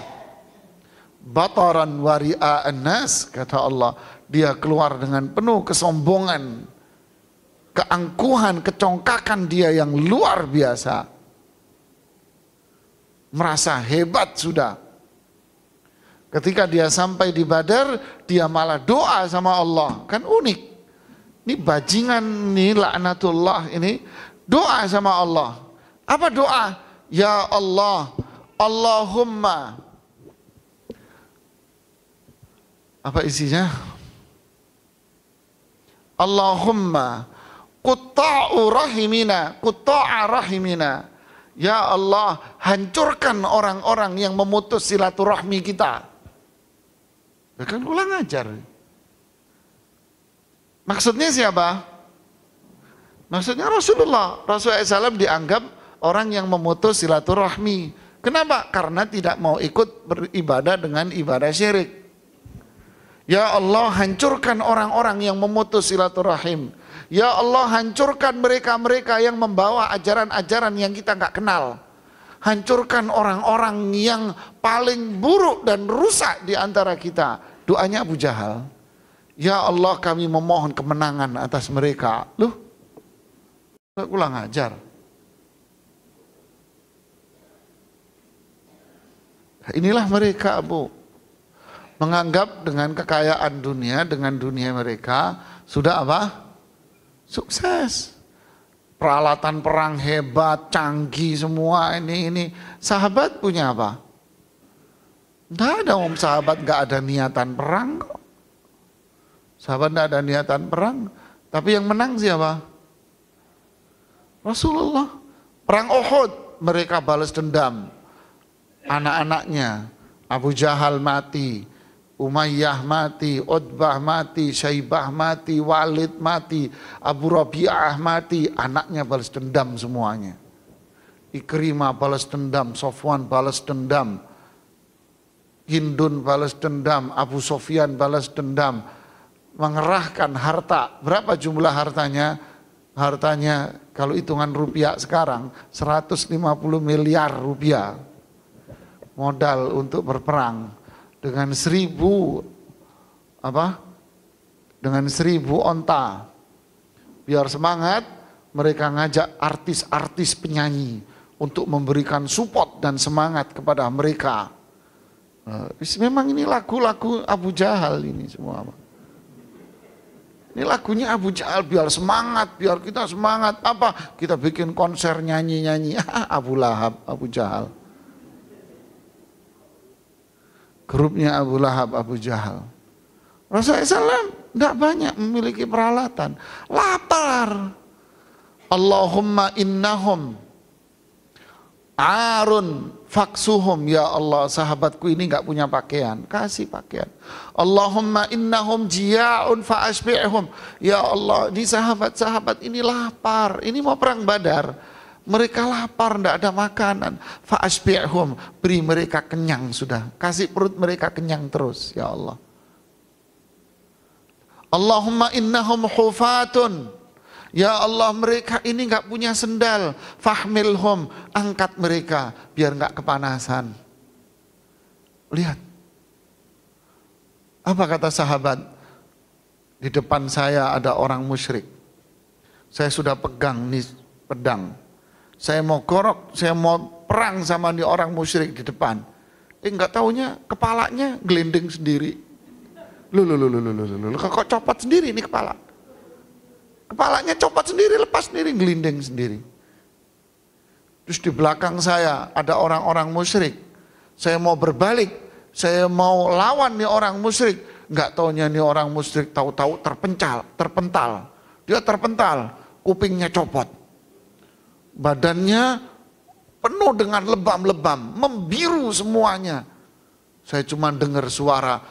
Bataran wari'a'an nas, kata Allah. Dia keluar dengan penuh kesombongan, keangkuhan, kecongkakan dia yang luar biasa. Merasa hebat sudah. Ketika dia sampai di Badar, dia malah doa sama Allah. Kan unik. Ini bajingan ini, laknatullah ini, doa sama Allah. Apa doa? Ya Allah, Allahumma. Apa isinya? Allahumma qutta'u rahimina, qutta'a rahimina. Ya Allah, hancurkan orang-orang yang memutus silaturahmi kita. Kan ulang ajar. Maksudnya siapa? Maksudnya Rasulullah. Rasulullah SAW dianggap orang yang memutus silaturahmi. Kenapa? Karena tidak mau ikut beribadah dengan ibadah syirik. Ya Allah, hancurkan orang-orang yang memutus silaturahim. Ya Allah, hancurkan mereka-mereka yang membawa ajaran-ajaran yang kita nggak kenal. Hancurkan orang-orang yang paling buruk dan rusak di antara kita. Doanya Abu Jahal. Ya Allah, kami memohon kemenangan atas mereka. Loh, nggak kurang ajar. Inilah mereka, Bu. Menganggap dengan kekayaan dunia, dengan dunia mereka sudah apa? Sukses. Peralatan perang hebat, canggih semua ini. Sahabat punya apa? Nggak ada, sahabat nggak ada niatan perang kok. Sahabat nggak ada niatan perang. Tapi yang menang siapa? Rasulullah. Perang Uhud, mereka balas dendam. Anak-anaknya, Abu Jahal mati, Umayyah mati, Utbah mati, Syaibah mati, Walid mati, Abu Rabi'ah mati, anaknya balas dendam semuanya. Ikrimah balas dendam, Sofwan balas dendam, Hindun balas dendam, Abu Sofyan balas dendam, mengerahkan harta. Berapa jumlah hartanya? Hartanya kalau hitungan rupiah sekarang 150 miliar rupiah modal untuk berperang. Dengan 1000 onta. Biar semangat, mereka ngajak artis-artis penyanyi untuk memberikan support dan semangat kepada mereka. Memang ini lagu-lagu Abu Jahal ini semua. Ini lagunya Abu Jahal biar semangat, biar kita semangat. Apa? Kita bikin konser nyanyi-nyanyi. Abu Lahab, Abu Jahal. Grupnya Abu Lahab, Abu Jahal. Rasulullah SAW tidak banyak memiliki peralatan. Lapar. Allahumma innahum arun faksuhum. Ya Allah, sahabatku ini nggak punya pakaian. Kasih pakaian. Allahumma innahum jiya'un fa'ashbi'hum. Ya Allah, di sahabat-sahabat ini lapar. Ini mau perang Badar. Mereka lapar, tidak ada makanan. Fa'ashbi'hum, beri mereka kenyang sudah. Kasih perut mereka kenyang terus, ya Allah. Allahumma innahum hufatun. Ya Allah, mereka ini nggak punya sendal. Fahmilhum, angkat mereka biar nggak kepanasan. Lihat. Apa kata sahabat? Di depan saya ada orang musyrik. Saya sudah pegang nih pedang. Saya mau gorok, saya mau perang sama nih orang musyrik di depan. Enggak taunya kepalanya gelinding sendiri. Kok copot sendiri nih kepala. Kepalanya copot sendiri, lepas sendiri, gelinding sendiri. Terus di belakang saya ada orang-orang musyrik. Saya mau berbalik, saya mau lawan nih orang musyrik. Enggak taunya nih orang musyrik tahu-tahu terpental. Dia terpental, kupingnya copot. Badannya penuh dengan lebam-lebam, membiru semuanya. Saya cuma dengar suara,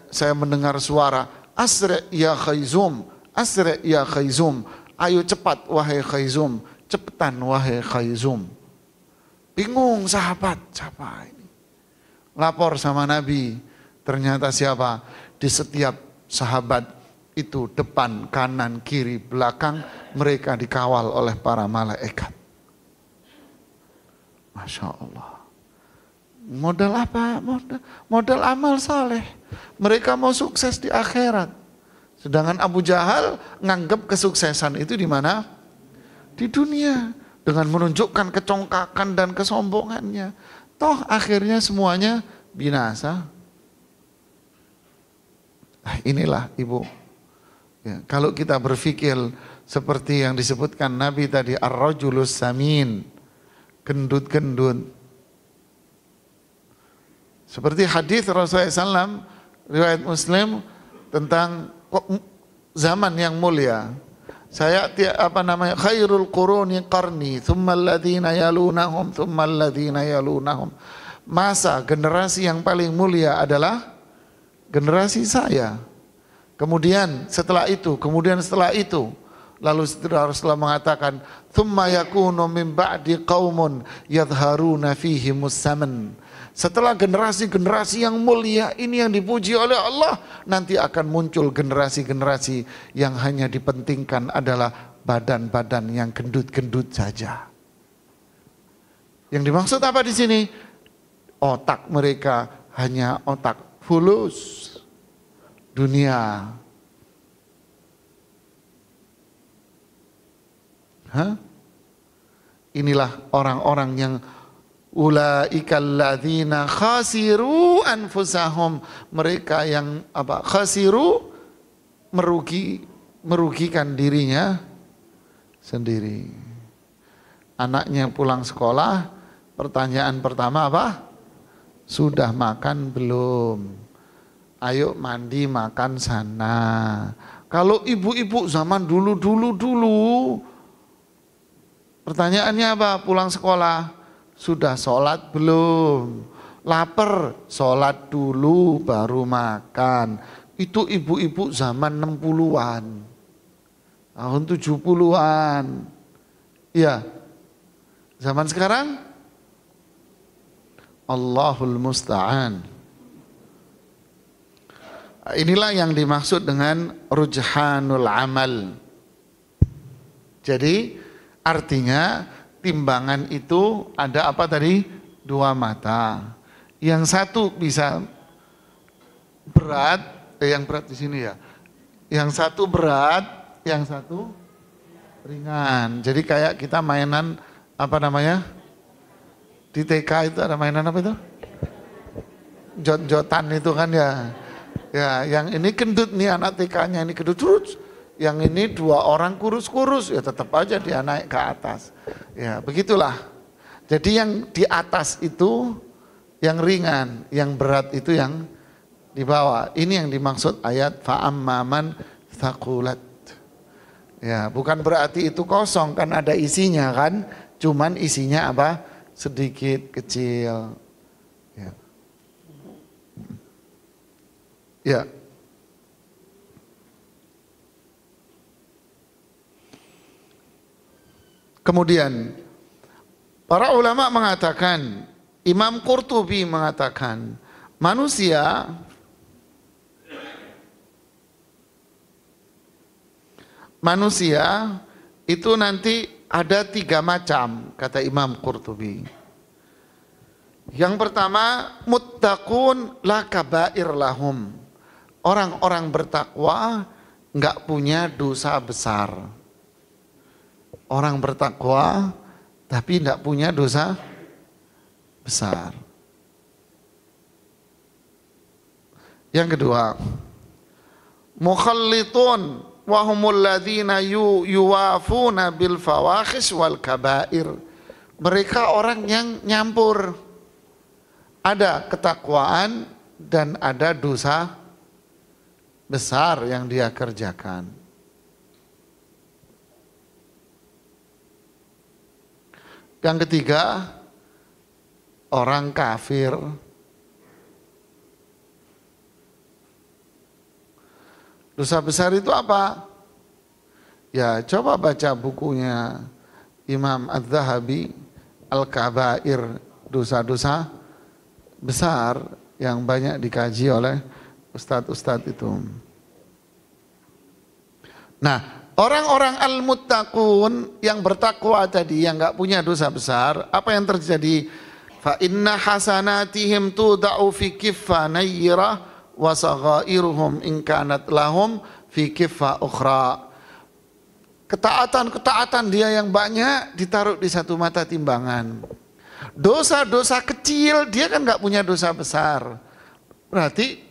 saya mendengar suara, Asri' ya Khaizum, Asri' ya Khaizum. Ayo cepat wahai Khaizum, cepetan wahai Khaizum. Bingung sahabat, siapa ini? Lapor sama Nabi, ternyata siapa? Di setiap sahabat itu depan, kanan, kiri, belakang mereka dikawal oleh para malaikat. Masya Allah. Modal apa? Modal amal saleh. Mereka mau sukses di akhirat. Sedangkan Abu Jahal nganggap kesuksesan itu di mana? Di dunia. Dengan menunjukkan kecongkakan dan kesombongannya. Toh akhirnya semuanya binasa. Inilah Ibu. Ya, kalau kita berpikir seperti yang disebutkan Nabi tadi, ar-rajulus samin, gendut-gendut. Seperti hadis Rasulullah SAW, riwayat Muslim tentang zaman yang mulia. Saya khairul quruni qarni, thumma alladhina yalunahum, thumma alladhina yalunahum. Masa generasi yang paling mulia adalah generasi saya. Kemudian setelah itu, Lalu Rasulullah mengatakan, "Tsumma yakunu min ba'di qaumun yadhharuna fihimus saman." Setelah generasi-generasi yang mulia ini yang dipuji oleh Allah, nanti akan muncul generasi-generasi yang hanya dipentingkan adalah badan-badan yang gendut-gendut saja. Yang dimaksud apa di sini? Otak mereka hanya otak fulus dunia. Inilah orang-orang yang ulaikal ladzina khasiru anfusahum, mereka yang apa? Khasiru, merugikan dirinya sendiri. Anaknya pulang sekolah, pertanyaan pertama apa? Sudah makan belum? Ayo mandi makan sana. Kalau ibu-ibu zaman dulu, pertanyaannya apa? Pulang sekolah, sudah sholat belum? Lapar, sholat dulu baru makan. Itu ibu-ibu zaman 60-an, tahun 70-an. Ya, zaman sekarang Allahul Musta'an. Inilah yang dimaksud dengan rujhanul amal. Jadi artinya timbangan itu ada apa tadi? Dua mata. Yang satu bisa berat, yang berat di sini ya. Yang satu berat, yang satu ringan. Jadi kayak kita mainan apa namanya? Di TK itu ada mainan apa itu? Jot-jotan itu kan ya. Ya, yang ini gendut nih anak TK-nya ini gendut terus. Yang ini dua orang kurus-kurus, ya tetap aja dia naik ke atas. Ya, begitulah. Jadi yang di atas itu yang ringan, yang berat itu yang di bawah. Ini yang dimaksud ayat fa'ammaman thaqulat. Ya, bukan berarti itu kosong, kan ada isinya kan. Cuman isinya apa? Sedikit, kecil. Ya. Ya. Kemudian para ulama mengatakan, Imam Qurtubi mengatakan, manusia itu nanti ada 3 macam, kata Imam Qurtubi. Yang pertama, muttaqun la kabair lahum. Orang-orang bertakwa enggak punya dosa besar. Orang bertakwa tapi enggak punya dosa besar. Yang kedua, mukhallitun wa humul ladzina yuwafuna bil fawahish wal kabair. Mereka orang yang nyampur. Ada ketakwaan dan ada dosa besar yang dia kerjakan. Yang ketiga, orang kafir. Dosa besar itu apa? Ya, coba baca bukunya Imam Az-Zahabi, Al-Kabair, dosa-dosa besar yang banyak dikaji oleh ustadz-ustadz itu. Nah, orang-orang al-muttaqun yang bertakwa tadi, yang enggak punya dosa besar, apa yang terjadi? Fa inna hasanatihim tuda'u fi kiffa nayyirah wa saghairuhum in kanat lahum fi kiffa ukhra. Ketaatan-ketaatan dia yang banyak ditaruh di satu mata timbangan. Dosa-dosa kecil dia kan enggak punya dosa besar. Berarti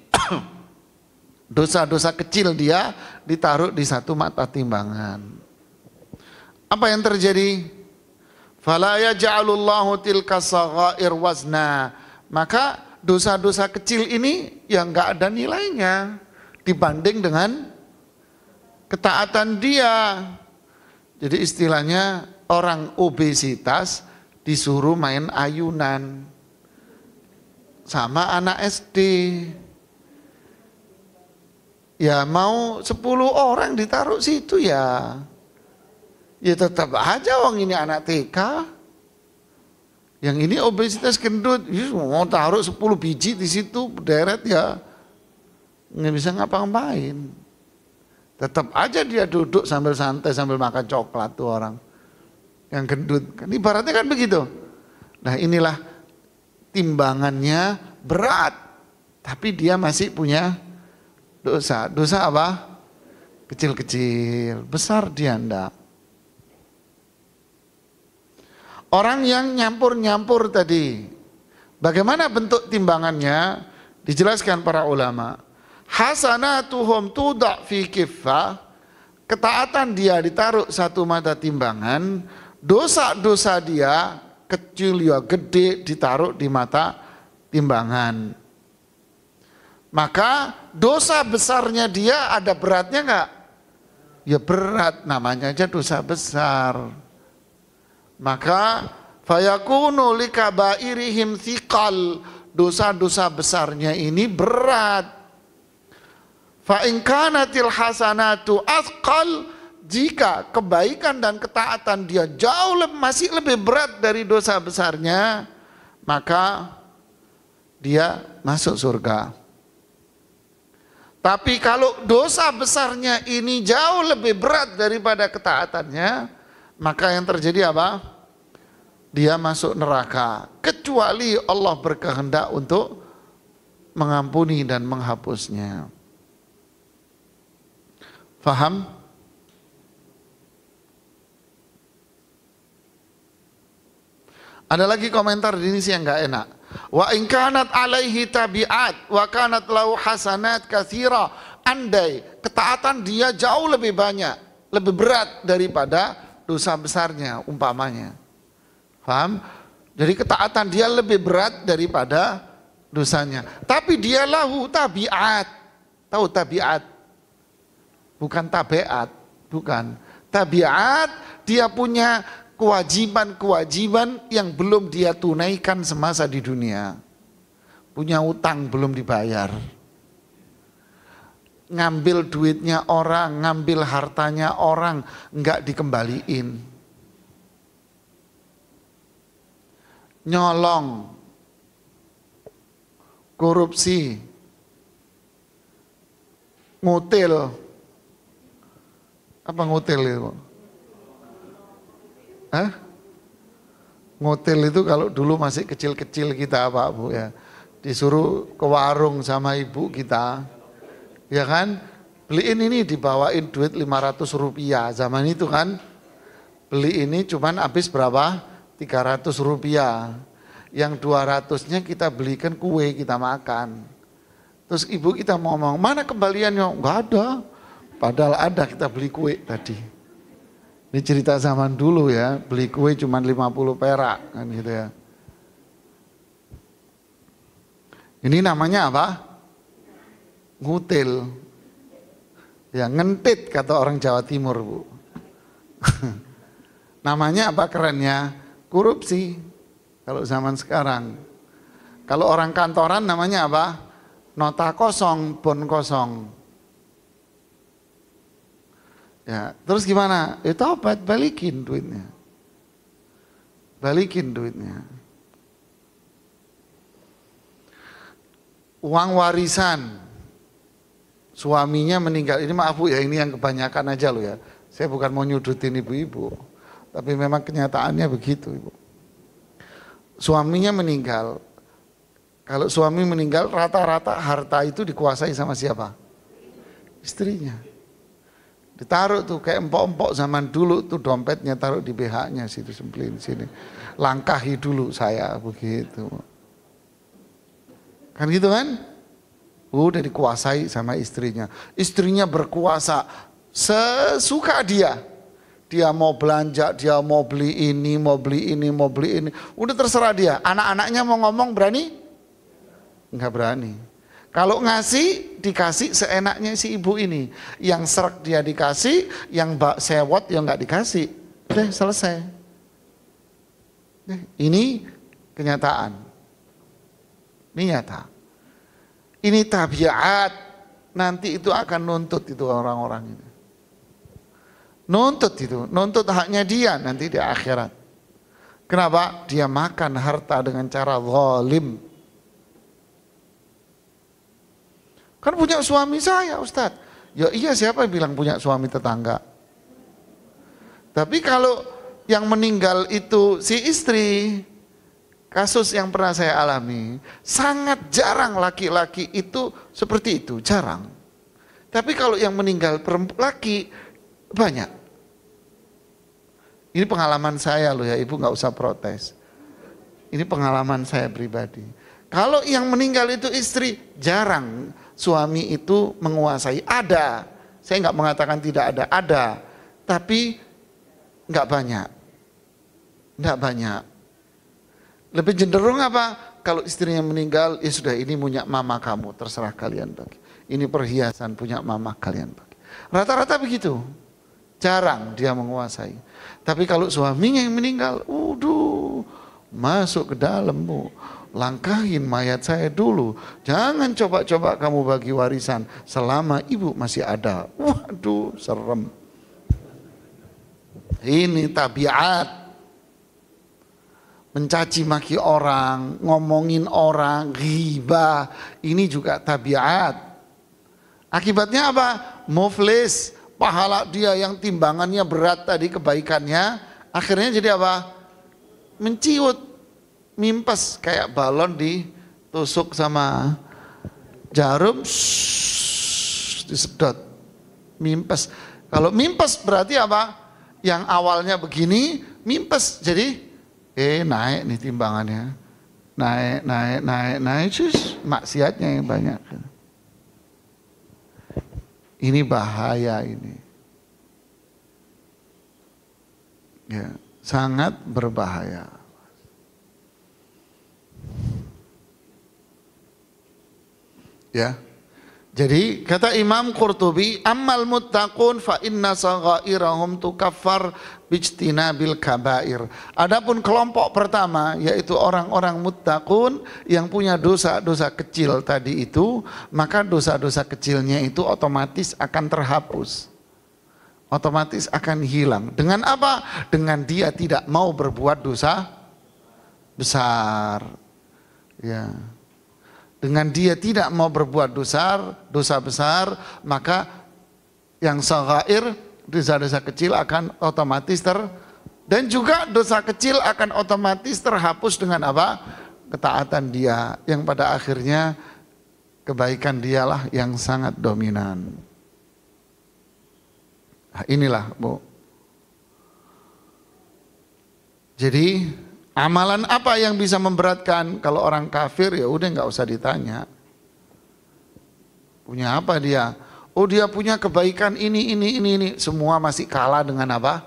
dosa-dosa kecil dia ditaruh di satu mata timbangan. Apa yang terjadi? Fala yaj'alullahu tilka saghair wazna. Maka dosa-dosa kecil ini yang enggak ada nilainya dibanding dengan ketaatan dia. Jadi istilahnya orang obesitas disuruh main ayunan sama anak SD. Ya mau 10 orang ditaruh situ ya. Ya tetap aja wong ini anak TK. Yang ini obesitas gendut, mau taruh 10 biji di situ deret ya nggak bisa ngapa-ngapain. Tetap aja dia duduk sambil santai sambil makan coklat tuh orang yang gendut. Kan ibaratnya kan begitu. Nah inilah timbangannya berat, tapi dia masih punya dosa. Dosa apa? Kecil-kecil, besar dia enggak. Orang yang nyampur-nyampur tadi, bagaimana bentuk timbangannya? Dijelaskan para ulama. Hasanatuhum tuda' fi kiffah, ketaatan dia ditaruh satu mata timbangan, dosa-dosa dia kecil ya gede ditaruh di mata timbangan. Maka dosa besarnya dia ada beratnya enggak? Ya berat, namanya aja dosa besar. Maka fayakunu likabairihim thiqal, dosa-dosa besarnya ini berat. Fa in kanatil hasanatu athqal, jika kebaikan dan ketaatan dia jauh masih lebih berat dari dosa besarnya, maka dia masuk surga. Tapi kalau dosa besarnya ini jauh lebih berat daripada ketaatannya, maka yang terjadi apa? Dia masuk neraka, kecuali Allah berkehendak untuk mengampuni dan menghapusnya. Faham? Ada lagi komentar di sini yang enggak enak. Wa in kanat alaihi tabiat wa kanat lahu hasanat katsira, andai ketaatan dia jauh lebih banyak, lebih berat daripada dosa besarnya umpamanya. Paham? Jadi ketaatan dia lebih berat daripada dosanya. Tapi dia lahu tabiat. Tahu tabiat? Bukan tabiat, bukan. Tabiat, dia punya kewajiban-kewajiban yang belum dia tunaikan semasa di dunia. Punya utang belum dibayar. Ngambil duitnya orang, ngambil hartanya orang, enggak dikembaliin. Nyolong, korupsi, ngutil. Apa ngutil itu? Hah? Ngutil itu kalau dulu masih kecil-kecil kita Pak Bu ya, disuruh ke warung sama ibu kita. Ya kan, beliin ini dibawain duit 500 rupiah, zaman itu kan, beli ini cuman habis berapa? 300 rupiah, yang 200-nya kita belikan kue, kita makan. Terus ibu kita ngomong, mana kembaliannya? Enggak ada, padahal ada, kita beli kue tadi. Ini cerita zaman dulu ya, beli kue cuman 50 perak, kan gitu ya. Ini namanya apa? Ngutil. Ya ngentit kata orang Jawa Timur Bu. Namanya apa kerennya? Korupsi. Kalau zaman sekarang. Kalau orang kantoran namanya apa? Nota kosong, bon kosong. Ya, terus gimana? Itu obat, balikin duitnya. Balikin duitnya. Uang warisan. Suaminya meninggal, ini maaf Bu ya, ini yang kebanyakan aja loh ya. Saya bukan mau nyudutin ibu-ibu, tapi memang kenyataannya begitu Ibu. Suaminya meninggal. Kalau suami meninggal, rata-rata harta itu dikuasai sama siapa? Istrinya. Ditaruh tuh kayak empok-empok zaman dulu tuh dompetnya taruh di BH-nya situ semplin sini. Langkahi dulu saya begitu. Kan gitu kan? Udah dikuasai sama istrinya. Istrinya berkuasa sesuka dia. Dia mau belanja, dia mau beli ini, mau beli ini, mau beli ini. Udah terserah dia. Anak-anaknya mau ngomong berani? Enggak berani. Kalau ngasih, dikasih seenaknya si ibu ini. Yang serak dia dikasih, yang sewot yang enggak dikasih. Udah selesai. Ini kenyataan. Ini nyata. Ini tabiat, nanti itu akan nuntut itu orang-orang ini. Nuntut itu, nuntut haknya dia nanti di akhirat. Kenapa? Dia makan harta dengan cara zalim. Kan punya suami saya, Ustadz. Ya iya, siapa yang bilang punya suami tetangga? Tapi kalau yang meninggal itu si istri, kasus yang pernah saya alami, sangat jarang laki-laki itu seperti itu, jarang. Tapi kalau yang meninggal laki, banyak. Ini pengalaman saya loh ya, ibu nggak usah protes. Ini pengalaman saya pribadi. Kalau yang meninggal itu istri, jarang suami itu menguasai. Ada, saya nggak mengatakan tidak ada. Tapi nggak banyak. Nggak banyak. Lebih cenderung apa? Kalau istrinya meninggal, ya sudah, ini punya mama kamu, terserah kalian pakai. Ini perhiasan punya mama kalian pakai. Rata-rata begitu. Jarang dia menguasai. Tapi kalau suaminya yang meninggal, masuk ke dalam, Bu. Langkahin mayat saya dulu. Jangan coba-coba kamu bagi warisan selama ibu masih ada. Waduh, serem. Ini tabiat. Mencaci maki orang, ngomongin orang, ghibah. Ini juga tabiat. Akibatnya apa? Muflis. Pahala dia yang timbangannya berat tadi, kebaikannya, akhirnya jadi apa? Menciut, mimpes, kayak balon ditusuk sama jarum, disedot, mimpes. Kalau mimpes berarti apa? Yang awalnya begini, mimpes, jadi naik nih timbangannya, naik, maksiatnya yang banyak. Ini bahaya ini. Ya, sangat berbahaya. Ya. Jadi kata Imam Qurtubi, ammal muttaqun fa inna saghairahum tukaffar bijtinabil kabair. Adapun kelompok pertama yaitu orang-orang muttaqun yang punya dosa-dosa kecil tadi itu, maka dosa-dosa kecilnya itu otomatis akan terhapus. Otomatis akan hilang. Dengan apa? Dengan dia tidak mau berbuat dosa besar. Ya. Dengan dia tidak mau berbuat dosa besar, maka yang saghair, dosa-dosa kecil akan otomatis dan juga dosa kecil akan otomatis terhapus dengan apa? Ketaatan dia, yang pada akhirnya kebaikan dialah yang sangat dominan. Nah, inilah, Bu. Jadi amalan apa yang bisa memberatkan? Kalau orang kafir ya udah nggak usah ditanya. Punya apa dia? Oh, dia punya kebaikan ini. Semua masih kalah dengan apa?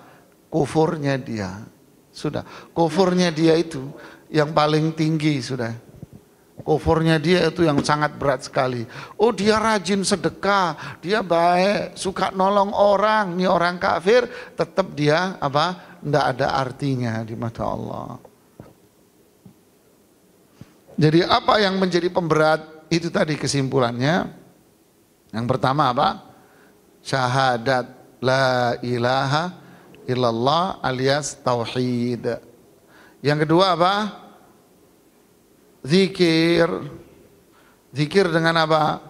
Kufurnya dia. Sudah, kufurnya dia itu yang paling tinggi sudah. Kufurnya dia itu yang sangat berat sekali. Oh, dia rajin sedekah, dia baik, suka nolong orang. Ini orang kafir, tetap dia apa? Nggak ada artinya di mata Allah. Jadi apa yang menjadi pemberat itu tadi kesimpulannya. Yang pertama apa? Syahadat la ilaha illallah alias tauhid. Yang kedua apa? Zikir. Zikir dengan apa?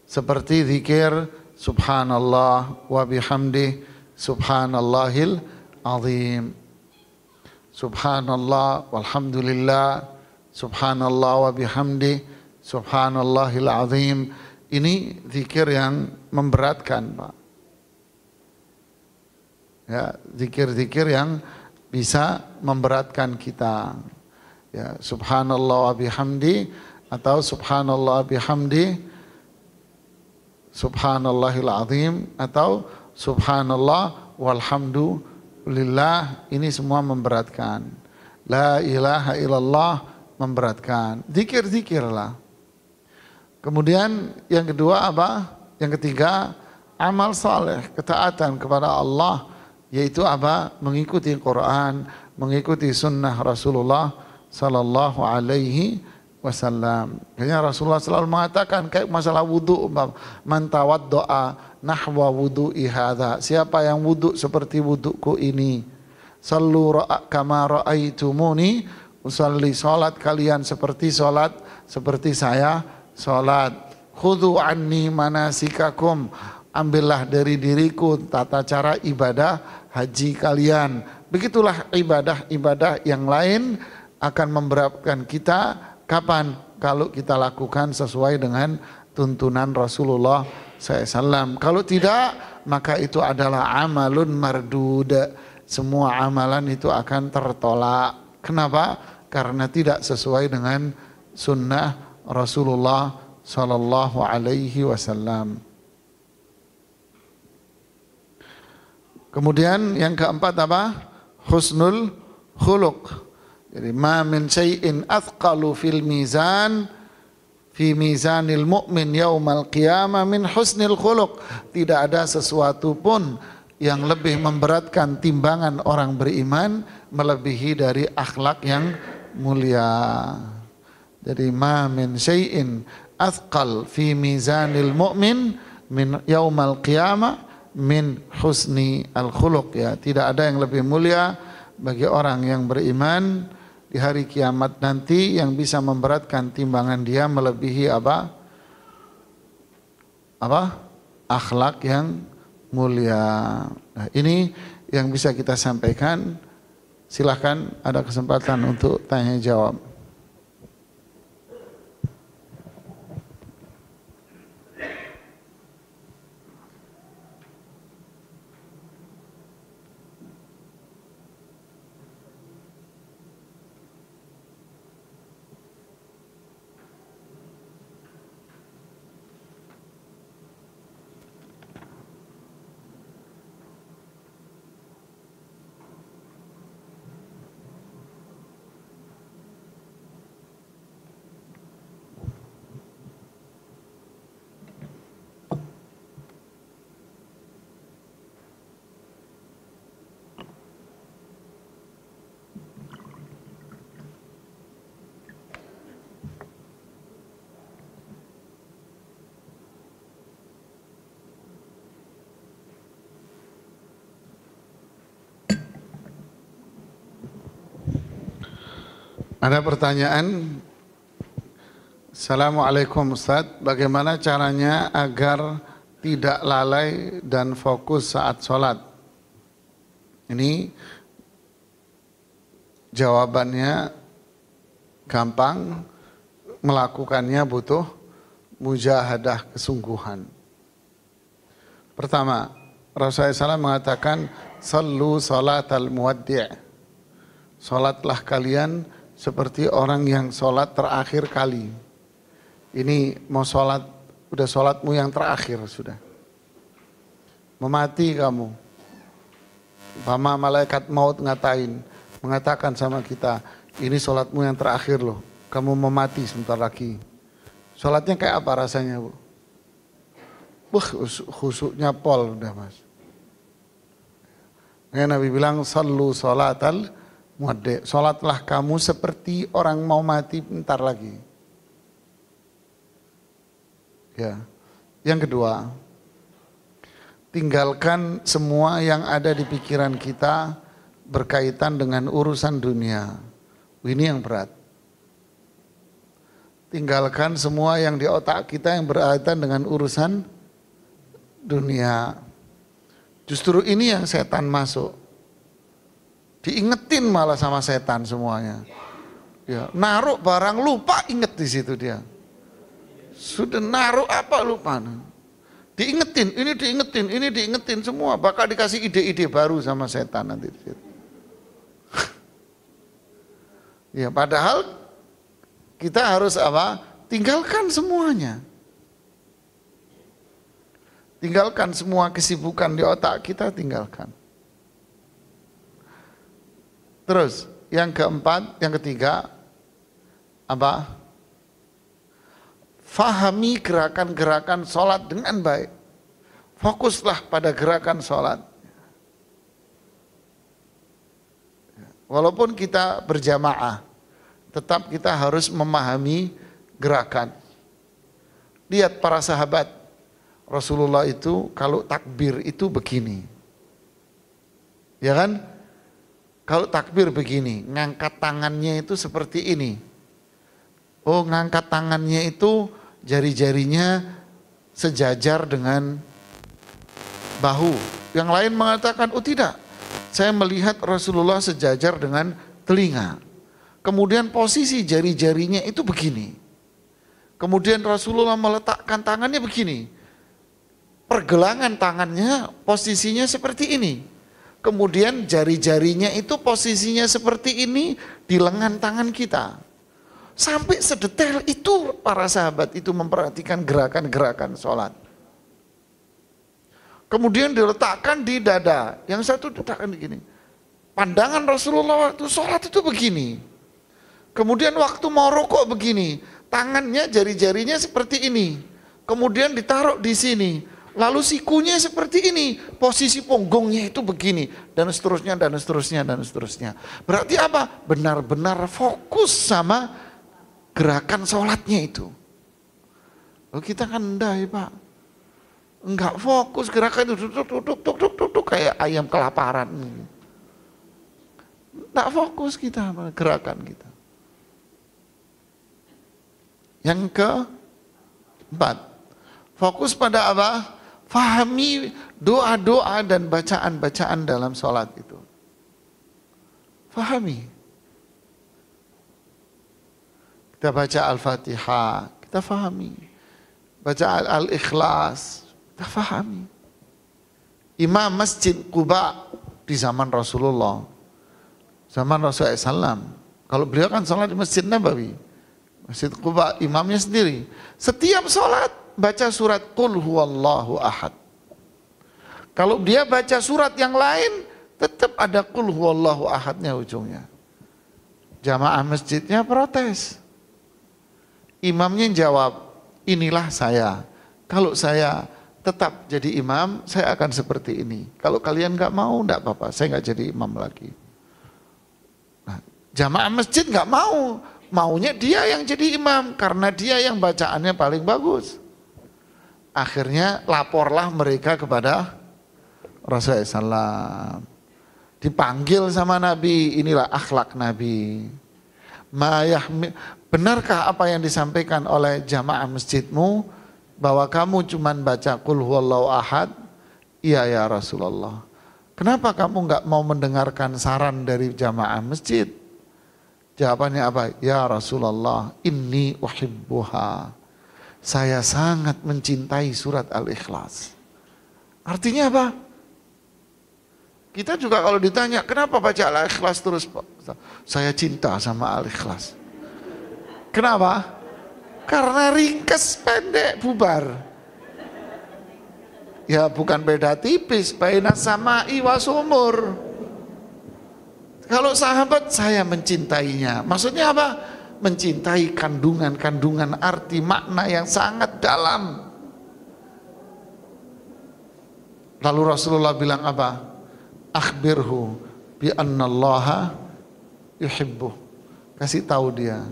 Seperti zikir subhanallah wa bihamdih subhanallahil azim. Subhanallah walhamdulillah subhanallah wa bihamdi subhanallahil azim. Ini zikir yang memberatkan, Pak. Ya, zikir-zikir yang bisa memberatkan kita. Ya, subhanallah wa bihamdi atau subhanallah bihamdi subhanallahil azim atau subhanallah walhamdulillah, ini semua memberatkan. La ilaha illallah memberatkan. Zikir-zikirlah. Kemudian yang kedua apa? Yang ketiga, amal saleh, ketaatan kepada Allah, yaitu apa? Mengikuti Quran, mengikuti sunnah Rasulullah sallallahu alaihi wasallam. Kayaknya Rasulullah selalu mengatakan kayak masalah wudu, man tawaddoa nahwa wudu'i hadza. Siapa yang wudu seperti wuduku ini? Sallu kama ra'aitumuni usalli. Salat kalian seperti saya salat. Khudhu anni manasikakum. Ambillah dari diriku tata cara ibadah haji kalian. Begitulah ibadah-ibadah yang lain akan memberatkan kita. Kapan? Kalau kita lakukan sesuai dengan tuntunan Rasulullah SAW. Kalau tidak, maka itu adalah amalun mardud. Semua amalan itu akan tertolak. Kenapa? Karena tidak sesuai dengan sunnah Rasulullah Sallallahu Alaihi Wasallam. Kemudian yang keempat apa? Husnul khuluq. Jadi ma min syai'in athqalu fil mizan fi mizanil mu'min yaumal qiyamah min husnil khuluq. Tidak ada sesuatu pun yang lebih memberatkan timbangan orang beriman melebihi dari akhlak yang mulia. Jadi ma min syai'in athqal fi mizanil mu'min min yaumal qiyamah min husni al-khuluq, ya. Tidak ada yang lebih mulia bagi orang yang beriman di hari kiamat nanti yang bisa memberatkan timbangan dia melebihi apa? Akhlak yang mulia. Nah, ini yang bisa kita sampaikan. Silahkan, ada kesempatan untuk tanya jawab. Ada pertanyaan. Assalamualaikum Ustaz, bagaimana caranya agar tidak lalai dan fokus saat sholat? Ini jawabannya gampang, melakukannya butuh mujahadah, kesungguhan. Pertama, Rasulullah SAW mengatakan, sallu salatal muwaddi'. Sholatlah kalian seperti orang yang sholat terakhir kali. Ini mau sholat, udah sholatmu yang terakhir sudah. Memati kamu. Umpama malaikat maut mengatakan sama kita, ini sholatmu yang terakhir loh. Kamu memati sebentar lagi. Sholatnya kayak apa rasanya, Bu? Khusyuknya pol udah, Mas. Nabi bilang, sallu salatal muwaddi', sholatlah kamu seperti orang mau mati bentar lagi. Ya. Yang kedua, tinggalkan semua yang ada di pikiran kita berkaitan dengan urusan dunia. Ini yang berat. Tinggalkan semua yang di otak kita yang berkaitan dengan urusan dunia. Justru ini yang setan masuk. Diingetin malah sama setan semuanya. Ya, naruh barang lupa, inget di situ dia. Sudah naruh apa lupa. Diingetin, ini diingetin semua. Bakal dikasih ide-ide baru sama setan nanti. Ya, padahal kita harus apa? Tinggalkan semuanya. Tinggalkan semua kesibukan di otak kita, tinggalkan. Terus yang keempat, yang ketiga apa? Fahami gerakan-gerakan sholat dengan baik. Fokuslah pada gerakan sholat. Walaupun kita berjamaah, tetap kita harus memahami gerakan. Lihat para sahabat, Rasulullah itu kalau takbir itu begini. Ya kan? Kalau takbir begini, ngangkat tangannya itu seperti ini. Oh, ngangkat tangannya itu jari-jarinya sejajar dengan bahu. Yang lain mengatakan, oh tidak, saya melihat Rasulullah sejajar dengan telinga. Kemudian posisi jari-jarinya itu begini. Kemudian Rasulullah meletakkan tangannya begini. Pergelangan tangannya posisinya seperti ini. Kemudian jari-jarinya itu posisinya seperti ini di lengan tangan kita. Sampai sedetail itu para sahabat itu memperhatikan gerakan-gerakan sholat. Kemudian diletakkan di dada. Yang satu diletakkan begini. Pandangan Rasulullah waktu sholat itu begini. Kemudian waktu mau rukuk begini, tangannya jari-jarinya seperti ini. Kemudian ditaruh di sini. Lalu sikunya seperti ini, posisi punggungnya itu begini, dan seterusnya, dan seterusnya, dan seterusnya. Berarti apa? Benar-benar fokus sama gerakan sholatnya itu. Loh, kita kan enggak ya Pak. Enggak fokus gerakan itu, duduk, kayak ayam kelaparan. Enggak fokus kita sama gerakan kita. Yang keempat, fokus pada apa? Fahami doa-doa dan bacaan-bacaan dalam sholat itu. Fahami. Kita baca Al-Fatihah, kita fahami. Baca Al-Ikhlas, kita fahami. Imam Masjid Quba di zaman Rasulullah, zaman Rasulullah SAW. Kalau beliau kan sholat di Masjid Nabawi. Masjid Quba imamnya sendiri. Setiap sholat baca surat Qul huwallahu ahad. Kalau dia baca surat yang lain tetap ada Qul huwallahu ahadnya ujungnya. Jamaah masjidnya protes. Imamnya jawab, inilah saya. Kalau saya tetap jadi imam, saya akan seperti ini. Kalau kalian nggak mau, enggak apa-apa, saya nggak jadi imam lagi. Nah, jamaah masjid nggak mau. Maunya dia yang jadi imam karena dia yang bacaannya paling bagus. Akhirnya laporlah mereka kepada Rasulullah SAW. Dipanggil sama Nabi, inilah akhlak Nabi. Benarkah apa yang disampaikan oleh jamaah masjidmu bahwa kamu cuma baca Qul huwallahu ahad? Iya ya Rasulullah. Kenapa kamu nggak mau mendengarkan saran dari jamaah masjid? Jawabannya apa? Ya Rasulullah, inni uhibbuha. Saya sangat mencintai surat Al-Ikhlas. Artinya apa? Kita juga kalau ditanya, kenapa baca Al-Ikhlas terus? Saya cinta sama Al-Ikhlas. Kenapa? Karena ringkas, pendek, bubar. Ya bukan beda tipis, baina sama'i wa sumur. Kalau sahabat saya mencintainya. Maksudnya apa? Mencintai kandungan-kandungan arti makna yang sangat dalam. Lalu Rasulullah bilang apa? Akhbirhu bi annallaha yuhibbuh. Kasih tahu dia.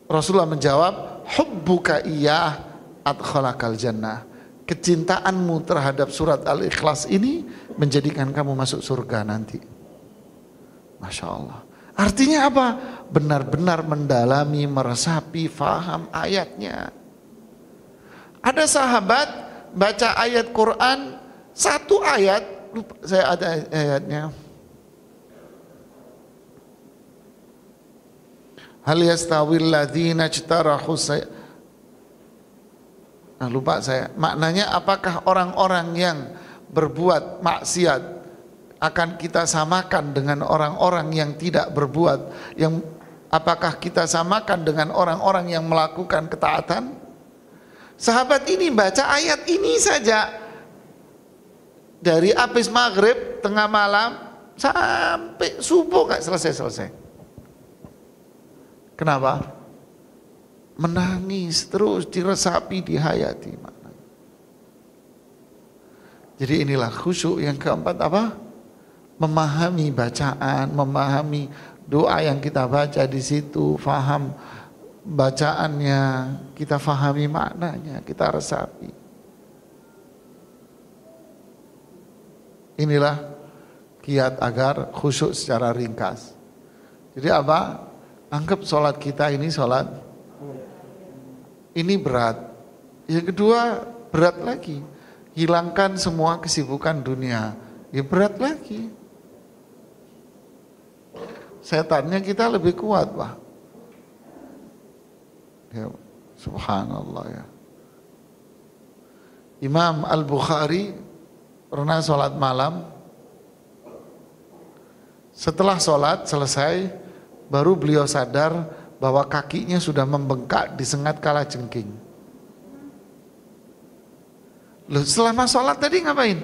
Rasulullah menjawab, hubbuka iyah adkhalakal jannah. Kecintaanmu terhadap surat Al-Ikhlas ini menjadikan kamu masuk surga nanti. Masya Allah. Artinya apa? Benar-benar mendalami, meresapi, faham ayatnya. Ada sahabat baca ayat Quran, satu ayat, lupa saya ada ayatnya. Hal yastawil ladzina ijtarahu lupa saya. Maknanya apakah orang-orang yang berbuat maksiat akan kita samakan dengan orang-orang yang tidak berbuat? Yang apakah kita samakan dengan orang-orang yang melakukan ketaatan? Sahabat ini baca ayat ini saja dari habis maghrib tengah malam sampai subuh nggak selesai-selesai. Kenapa? Menangis terus, diresapi, dihayati. Jadi inilah khusyuk yang keempat apa? Memahami bacaan, memahami doa yang kita baca di situ, faham bacaannya, kita fahami maknanya, kita resapi. Inilah kiat agar khusyuk secara ringkas. Jadi apa? Anggap sholat kita ini sholat ini berat. Yang kedua berat lagi, hilangkan semua kesibukan dunia, ya berat lagi. Setannya kita lebih kuat, Pak. Ya, subhanallah ya. Imam Al-Bukhari pernah sholat malam. Setelah sholat selesai, baru beliau sadar bahwa kakinya sudah membengkak disengat kalajengking. Loh, selama sholat tadi ngapain?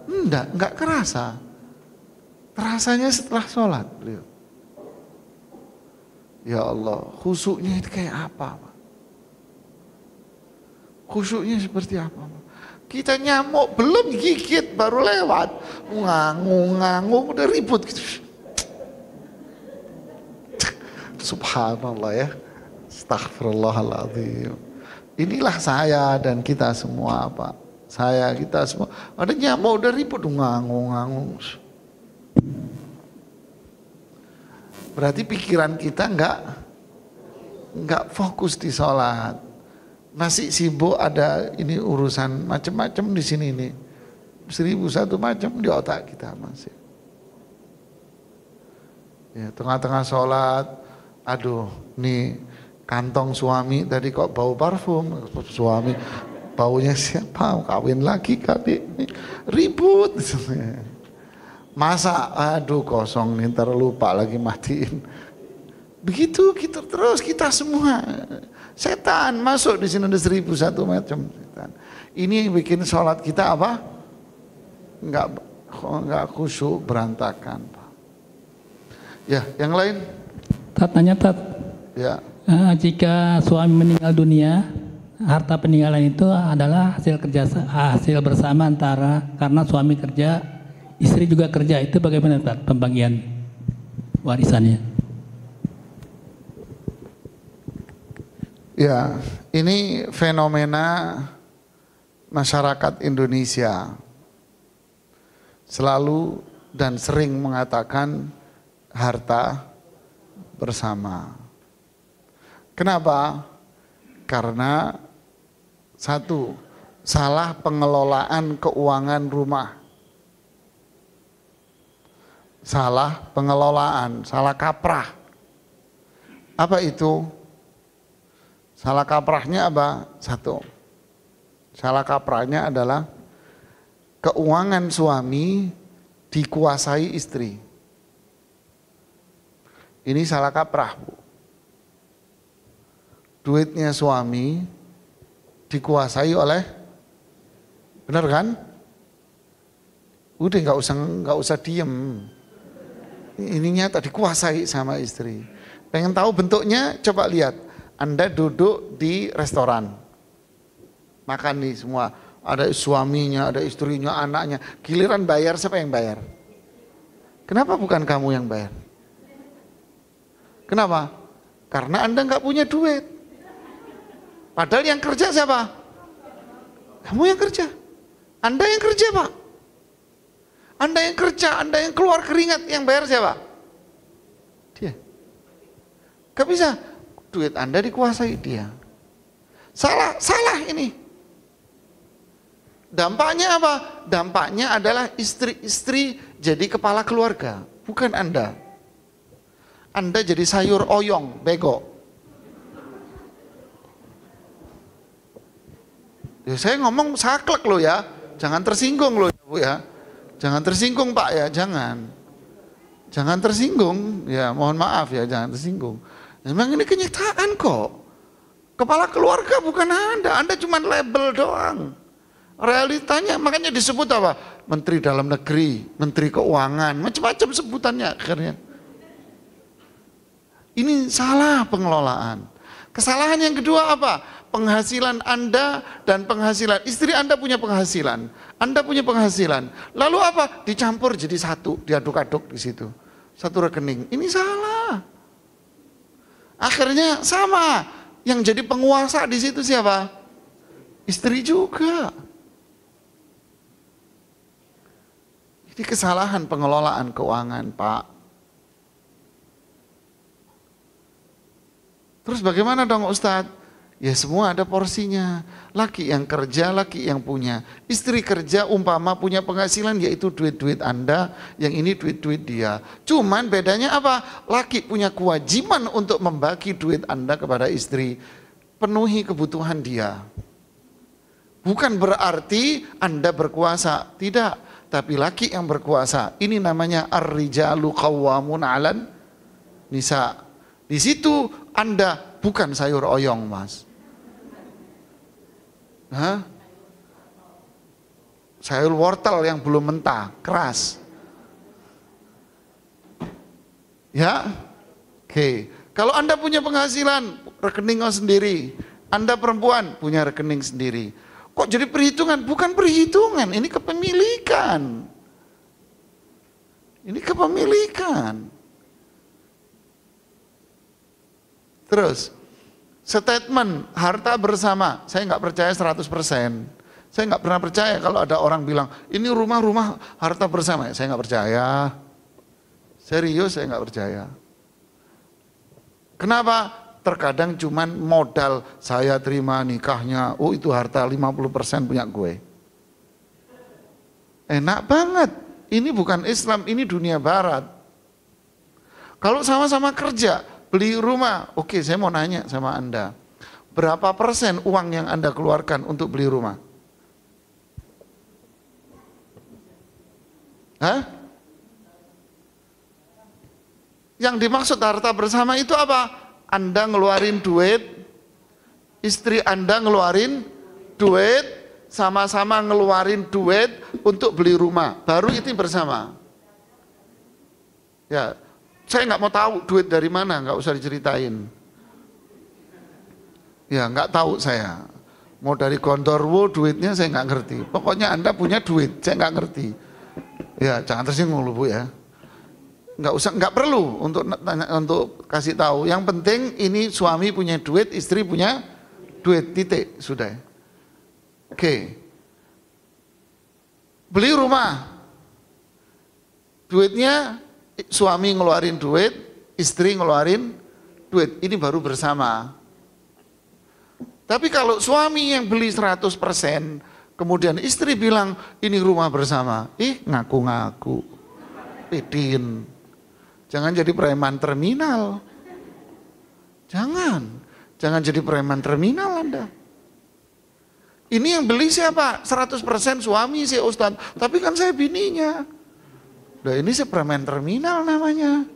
Enggak kerasa. Terasanya setelah sholat beliau. Ya Allah, khusyuknya itu kayak apa, Pak? Khusyuknya seperti apa, Pak? Kita nyamuk belum gigit baru lewat, ngangung udah ribut gitu. Subhanallah ya. Astaghfirullahaladzim. Inilah saya dan kita semua, Pak. Kita semua. Ada nyamuk udah ribut, ngangung. Berarti pikiran kita enggak fokus di sholat. Masih sibuk ada ini urusan macam-macam di sini nih. 1001 macam di otak kita masih. Ya, tengah-tengah sholat, aduh, nih kantong suami tadi kok bau parfum, suami baunya siapa? Kawin lagi kali, ribut. Masa, aduh kosong nih, ntar lupa lagi matiin. Begitu gitu terus kita semua. Setan masuk di sini ada 1001 macam setan. Ini yang bikin sholat kita apa? Enggak khusyuk, berantakan, Pak. Ya, yang lain? Tanya Ya. Jika suami meninggal dunia, harta peninggalan itu adalah hasil bersama antara karena suami kerja, istri juga kerja, itu bagaimana Pak pembagian warisannya? Ya, ini fenomena masyarakat Indonesia selalu dan sering mengatakan harta bersama. Kenapa? Karena satu, salah pengelolaan keuangan rumah. Salah pengelolaan, salah kaprah. Apa itu? Salah kaprahnya apa? Satu, salah kaprahnya adalah keuangan suami dikuasai istri. Ini salah kaprah, Bu. Duitnya suami dikuasai oleh, benar kan? Udah nggak usah diem. Ini nyata dikuasai sama istri. Pengen tahu bentuknya? Coba lihat. Anda duduk di restoran, makan nih semua, ada suaminya, ada istrinya, anaknya. Giliran bayar, siapa yang bayar? Kenapa bukan kamu yang bayar? Kenapa? Karena Anda nggak punya duit. Padahal yang kerja siapa? Kamu yang kerja. Anda yang kerja, Pak. Anda yang kerja, Anda yang keluar keringat, yang bayar siapa? Dia. Gak bisa. Duit Anda dikuasai dia. Salah ini. Dampaknya apa? Dampaknya adalah istri jadi kepala keluarga, bukan Anda. Anda jadi sayur oyong, bego. Ya, saya ngomong saklek loh ya, jangan tersinggung loh ya, Bu ya. Jangan tersinggung Pak ya, jangan. Jangan tersinggung, ya mohon maaf ya, jangan tersinggung. Memang ini kenyataan kok. Kepala keluarga bukan Anda cuma label doang. Realitanya makanya disebut apa? Menteri Dalam Negeri, Menteri Keuangan, macam-macam sebutannya akhirnya. Ini salah pengelolaan. Kesalahan yang kedua apa? Penghasilan Anda dan penghasilan istri Anda punya penghasilan. Anda punya penghasilan. Lalu apa? Dicampur jadi satu, diaduk-aduk di situ. satu rekening. Ini salah. Akhirnya sama, yang jadi penguasa di situ siapa? Istri juga. Ini kesalahan pengelolaan keuangan, Pak. Terus bagaimana dong Ustadz? Ya semua ada porsinya. Laki yang kerja, laki yang punya. Istri kerja umpama punya penghasilan yaitu duit-duit Anda, yang ini duit-duit dia. Cuman bedanya apa? Laki punya kewajiban untuk membagi duit Anda kepada istri. Penuhi kebutuhan dia. Bukan berarti Anda berkuasa, tidak. Tapi laki yang berkuasa. Ini namanya ar-rijalu qawwamun 'alan nisa. Di situ Anda bukan sayur oyong, Mas. Hah? Sayur wortel yang belum mentah, keras. Ya? Oke. Kalau Anda punya penghasilan, rekening sendiri. Anda perempuan, punya rekening sendiri. Kok jadi perhitungan? Bukan perhitungan, ini kepemilikan. Ini kepemilikan. Terus, statement harta bersama, saya nggak percaya 100%. Saya nggak pernah percaya kalau ada orang bilang, ini rumah-rumah harta bersama. Saya nggak percaya. Serius saya nggak percaya. Kenapa? Terkadang cuman modal saya terima nikahnya, oh itu harta 50% punya gue. Enak banget. Ini bukan Islam, ini dunia barat. Kalau sama-sama kerja, beli rumah, oke saya mau nanya sama Anda. Berapa persen uang yang Anda keluarkan untuk beli rumah? Hah? Yang dimaksud harta bersama itu apa? Anda ngeluarin duit, istri Anda ngeluarin duit, sama-sama ngeluarin duit untuk beli rumah. Baru itu bersama. Ya, saya nggak mau tahu duit dari mana, nggak usah diceritain. Ya, nggak tahu saya. Mau dari Gondorwo duitnya saya nggak ngerti. Pokoknya Anda punya duit, saya nggak ngerti. Ya, jangan tersinggung loh Bu ya. Nggak usah, nggak perlu untuk kasih tahu. Yang penting ini suami punya duit, istri punya duit, titik, sudah. Oke. Beli rumah. Duitnya suami ngeluarin duit, istri ngeluarin duit. Ini baru bersama. Tapi kalau suami yang beli 100%, kemudian istri bilang ini rumah bersama, ngaku-ngaku, pedin. Jangan jadi preman terminal. Jangan jadi preman terminal Anda. Ini yang beli siapa? 100% suami sih Ustadz. Tapi kan saya bininya. Nah ini si preman terminal namanya.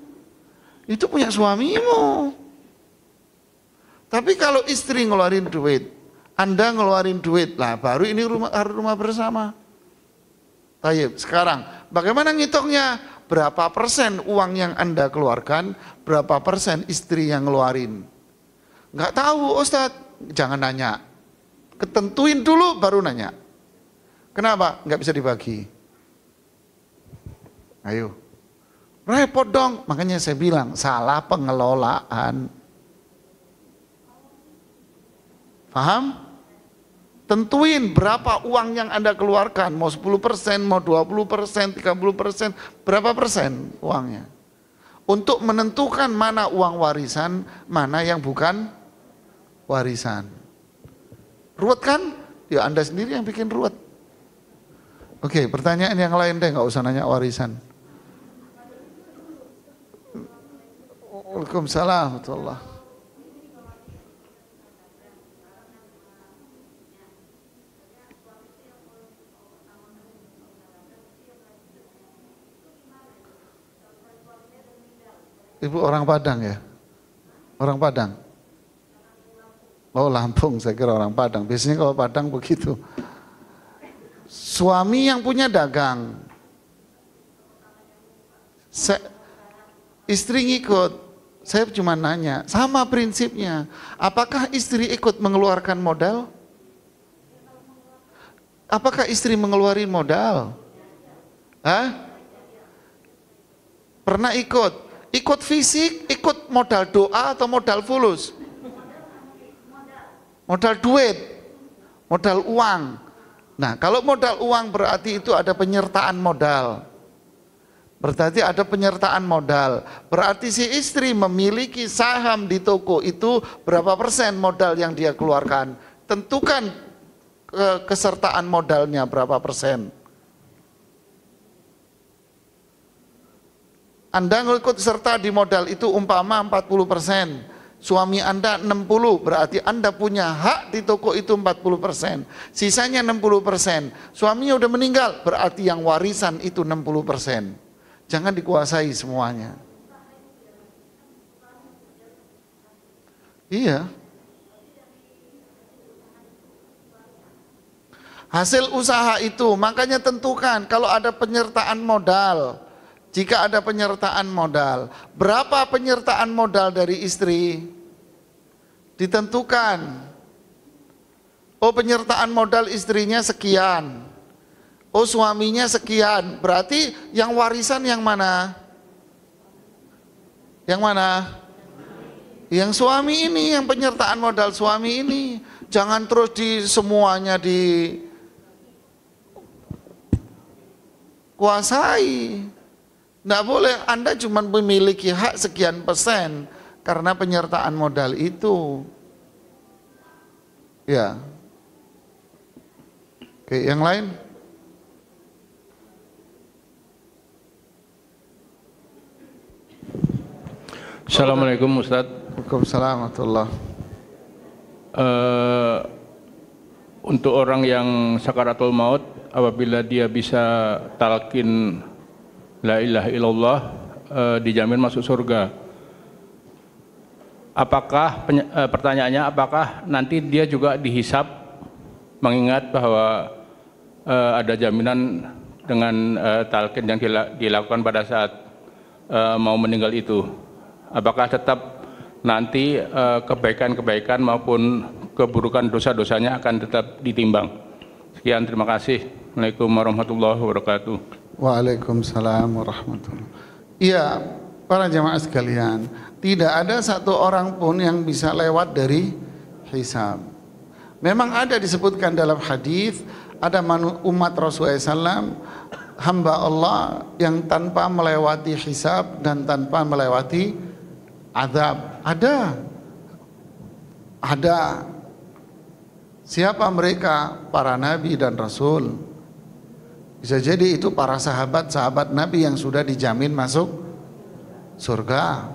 Itu punya suamimu. Tapi kalau istri ngeluarin duit, Anda ngeluarin duit, lah baru ini rumah bersama. Tayyib, sekarang bagaimana ngitungnya? Berapa persen uang yang Anda keluarkan, berapa persen istri yang ngeluarin? Nggak tahu Ustadz, jangan nanya. Ketentuin dulu baru nanya. Kenapa? Nggak bisa dibagi. Ayo. Repot dong, makanya saya bilang salah pengelolaan. Paham? Tentuin berapa uang yang Anda keluarkan, mau 10%, mau 20%, 30%, berapa persen uangnya. Untuk menentukan mana uang warisan, mana yang bukan warisan. Ruwet kan? Ya Anda sendiri yang bikin ruwet. Oke, pertanyaan yang lain deh, nggak usah nanya warisan. Waalaikumsalam warahmatullahi. Ibu orang Padang ya? Orang Padang? Oh Lampung, saya kira orang Padang. Biasanya kalau Padang begitu. Suami yang punya dagang. Istri ngikut. Saya cuma nanya, sama prinsipnya. Apakah istri ikut mengeluarkan modal? Apakah istri mengeluarkan modal? Hah? Pernah ikut fisik, ikut modal doa atau modal fulus? Modal duit, modal uang. Nah, kalau modal uang berarti itu ada penyertaan modal. Berarti ada penyertaan modal. Berarti si istri memiliki saham di toko itu berapa persen modal yang dia keluarkan. Tentukan kesertaan modalnya berapa persen. Anda ngikut serta di modal itu umpama 40%. Suami Anda 60, berarti Anda punya hak di toko itu 40%. Sisanya 60%. Suaminya udah meninggal, berarti yang warisan itu 60%. Jangan dikuasai semuanya. Iya. Hasil usaha itu, makanya tentukan kalau ada penyertaan modal. Jika ada penyertaan modal, berapa penyertaan modal dari istri? Ditentukan. Oh, penyertaan modal istrinya sekian. Oh, suaminya sekian. Berarti yang warisan yang mana? Yang mana? Yang suami ini, yang penyertaan modal suami ini. Jangan terus di semuanya dikuasai. Nggak boleh, Anda cuma memiliki hak sekian persen karena penyertaan modal itu. Ya. Oke, yang lain? Assalamualaikum Ustaz. Waalaikumsalam warahmatullahi. Untuk orang yang sakaratul maut, apabila dia bisa talqin la ilaha illallah, dijamin masuk surga. Apakah pertanyaannya, apakah nanti dia juga dihisab, mengingat bahwa ada jaminan dengan talqin yang dilakukan pada saat mau meninggal itu? Apakah tetap nanti kebaikan-kebaikan maupun keburukan dosa-dosanya akan tetap ditimbang? Sekian, terima kasih. Assalamualaikum warahmatullahi wabarakatuh. Waalaikumsalam warahmatullahi wabarakatuh. Iya, para jamaah sekalian, tidak ada satu orang pun yang bisa lewat dari hisab. Memang ada disebutkan dalam hadis, ada umat Rasulullah SAW, hamba Allah yang tanpa melewati hisab dan tanpa melewati azab. Ada. Siapa mereka? Para nabi dan rasul. Bisa jadi itu para sahabat nabi yang sudah dijamin masuk surga.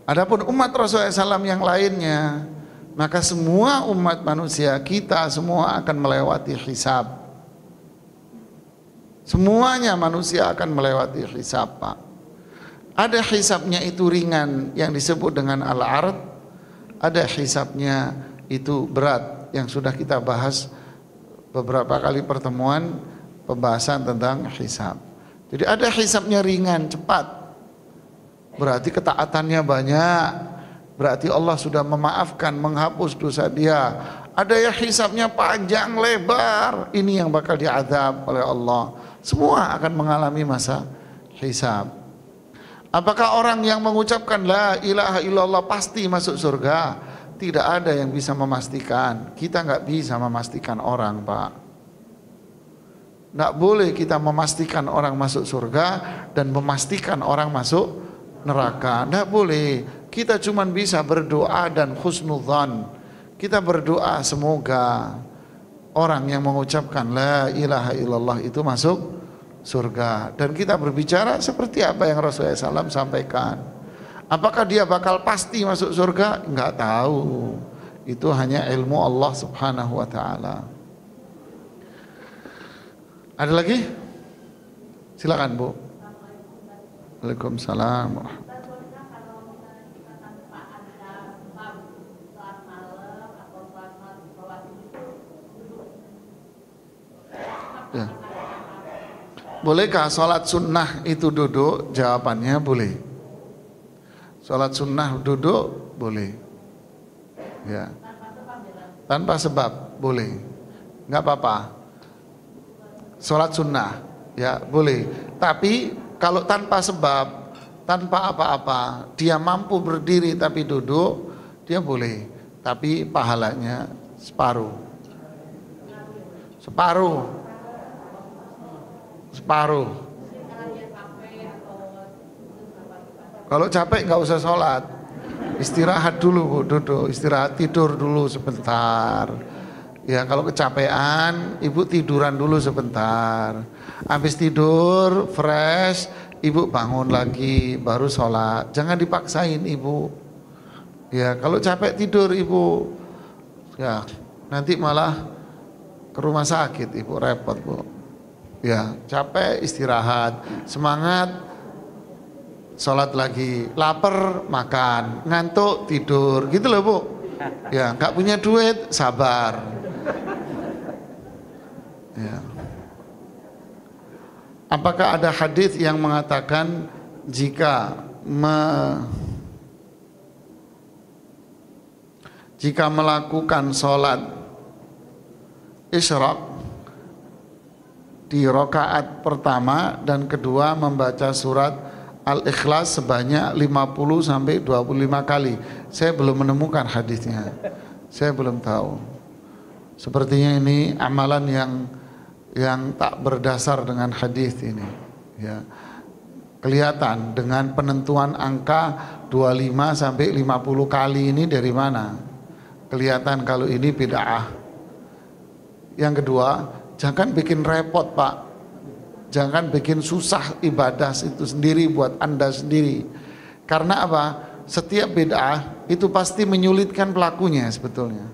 Adapun umat Rasulullah SAW yang lainnya, maka semua umat manusia, kita semua akan melewati hisab. Semuanya manusia akan melewati hisab, Pak. Ada hisabnya itu ringan yang disebut dengan al-ard, ada hisabnya itu berat yang sudah kita bahas beberapa kali pertemuan pembahasan tentang hisab. Jadi ada hisabnya ringan, cepat, berarti ketaatannya banyak, berarti Allah sudah memaafkan, menghapus dosa dia. Ada yang hisabnya panjang lebar, ini yang bakal diazab oleh Allah. Semua akan mengalami masa hisab. Apakah orang yang mengucapkan la ilaha illallah pasti masuk surga? Tidak ada yang bisa memastikan. Kita nggak bisa memastikan orang, Pak. Nggak boleh kita memastikan orang masuk surga dan memastikan orang masuk neraka. Nggak boleh. Kita cuma bisa berdoa dan husnudzan. Kita berdoa semoga orang yang mengucapkan la ilaha illallah itu masuk surga. Dan kita berbicara seperti apa yang Rasulullah SAW sampaikan. Apakah dia bakal pasti masuk surga? Enggak tahu. Itu hanya ilmu Allah Subhanahu wa taala. Ada lagi? Silakan, Bu. Waalaikumsalam. Ya. Bolehkah sholat sunnah itu duduk? Jawabannya boleh. Sholat sunnah duduk boleh. Ya. Tanpa sebab boleh. Nggak apa-apa. Sholat sunnah ya boleh. Tapi kalau tanpa sebab tanpa apa-apa, dia mampu berdiri tapi duduk, dia boleh, tapi pahalanya separuh. Kalau capek nggak usah sholat, istirahat dulu Bu, duduk, istirahat, tidur dulu sebentar. Ya kalau kecapean, Ibu tiduran dulu sebentar. Habis tidur, fresh, Ibu bangun lagi, baru sholat. Jangan dipaksain Ibu. Ya kalau capek tidur Ibu, ya nanti malah ke rumah sakit Ibu, repot Bu. Ya capek istirahat, semangat sholat lagi, lapar makan, ngantuk tidur, gitu loh Bu. Ya nggak punya duit, sabar. Ya. Apakah ada hadis yang mengatakan jika melakukan sholat isyraq di rakaat pertama dan kedua membaca surat Al-Ikhlas sebanyak 50 sampai 25 kali. Saya belum menemukan hadisnya. Saya belum tahu. Sepertinya ini amalan yang tak berdasar dengan hadis ini. Ya. Kelihatan dengan penentuan angka 25 sampai 50 kali ini dari mana? Kelihatan kalau ini bid'ah. Yang kedua, jangan bikin repot Pak. Jangan bikin susah ibadah itu sendiri buat Anda sendiri. Karena apa? Setiap bid'ah itu pasti menyulitkan pelakunya sebetulnya.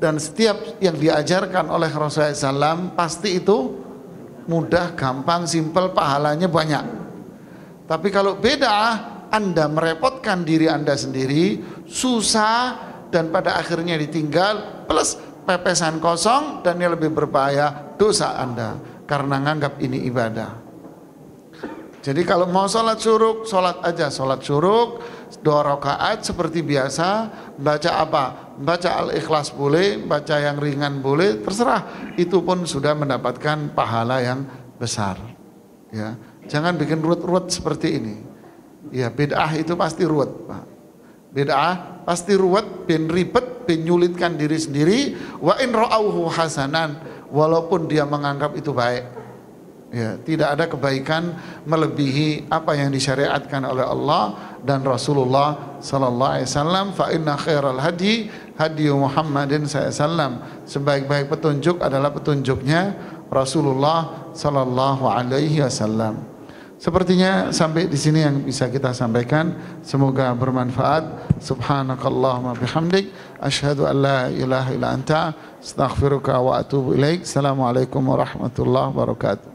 Dan setiap yang diajarkan oleh Rasulullah SAW pasti itu mudah, gampang, simpel, pahalanya banyak. Tapi kalau bid'ah, Anda merepotkan diri Anda sendiri, susah, dan pada akhirnya ditinggal, plus pepesan kosong, dan yang lebih berbahaya dosa Anda karena nganggap ini ibadah. Jadi kalau mau sholat syuruk, sholat aja sholat syuruk 2 rakaat seperti biasa. Baca apa? Baca Al-Ikhlas boleh, baca yang ringan boleh, terserah. Itu pun sudah mendapatkan pahala yang besar. Ya, jangan bikin ruwet-ruwet seperti ini. Ya, bid'ah itu pasti ruwet Pak. Bid'ah pasti ruwet, bin ribet, bin nyulitkan diri sendiri. Wa in ra'auhu hasanan, walaupun dia menganggap itu baik. Ya, tidak ada kebaikan melebihi apa yang disyariatkan oleh Allah dan Rasulullah sallallahu alaihi wasallam. Fa inna khairal hadi hadi Muhammadin sallallahu alaihi wasallam. Sebaik-baik petunjuk adalah petunjuknya Rasulullah sallallahu alaihi wasallam. Sepertinya sampai di sini yang bisa kita sampaikan. Semoga bermanfaat. Subhanakallahumma bihamdik, asyhadu an la ilaha illa anta, astaghfiruka wa atubu ilaik. Assalamualaikum warahmatullahi wabarakatuh.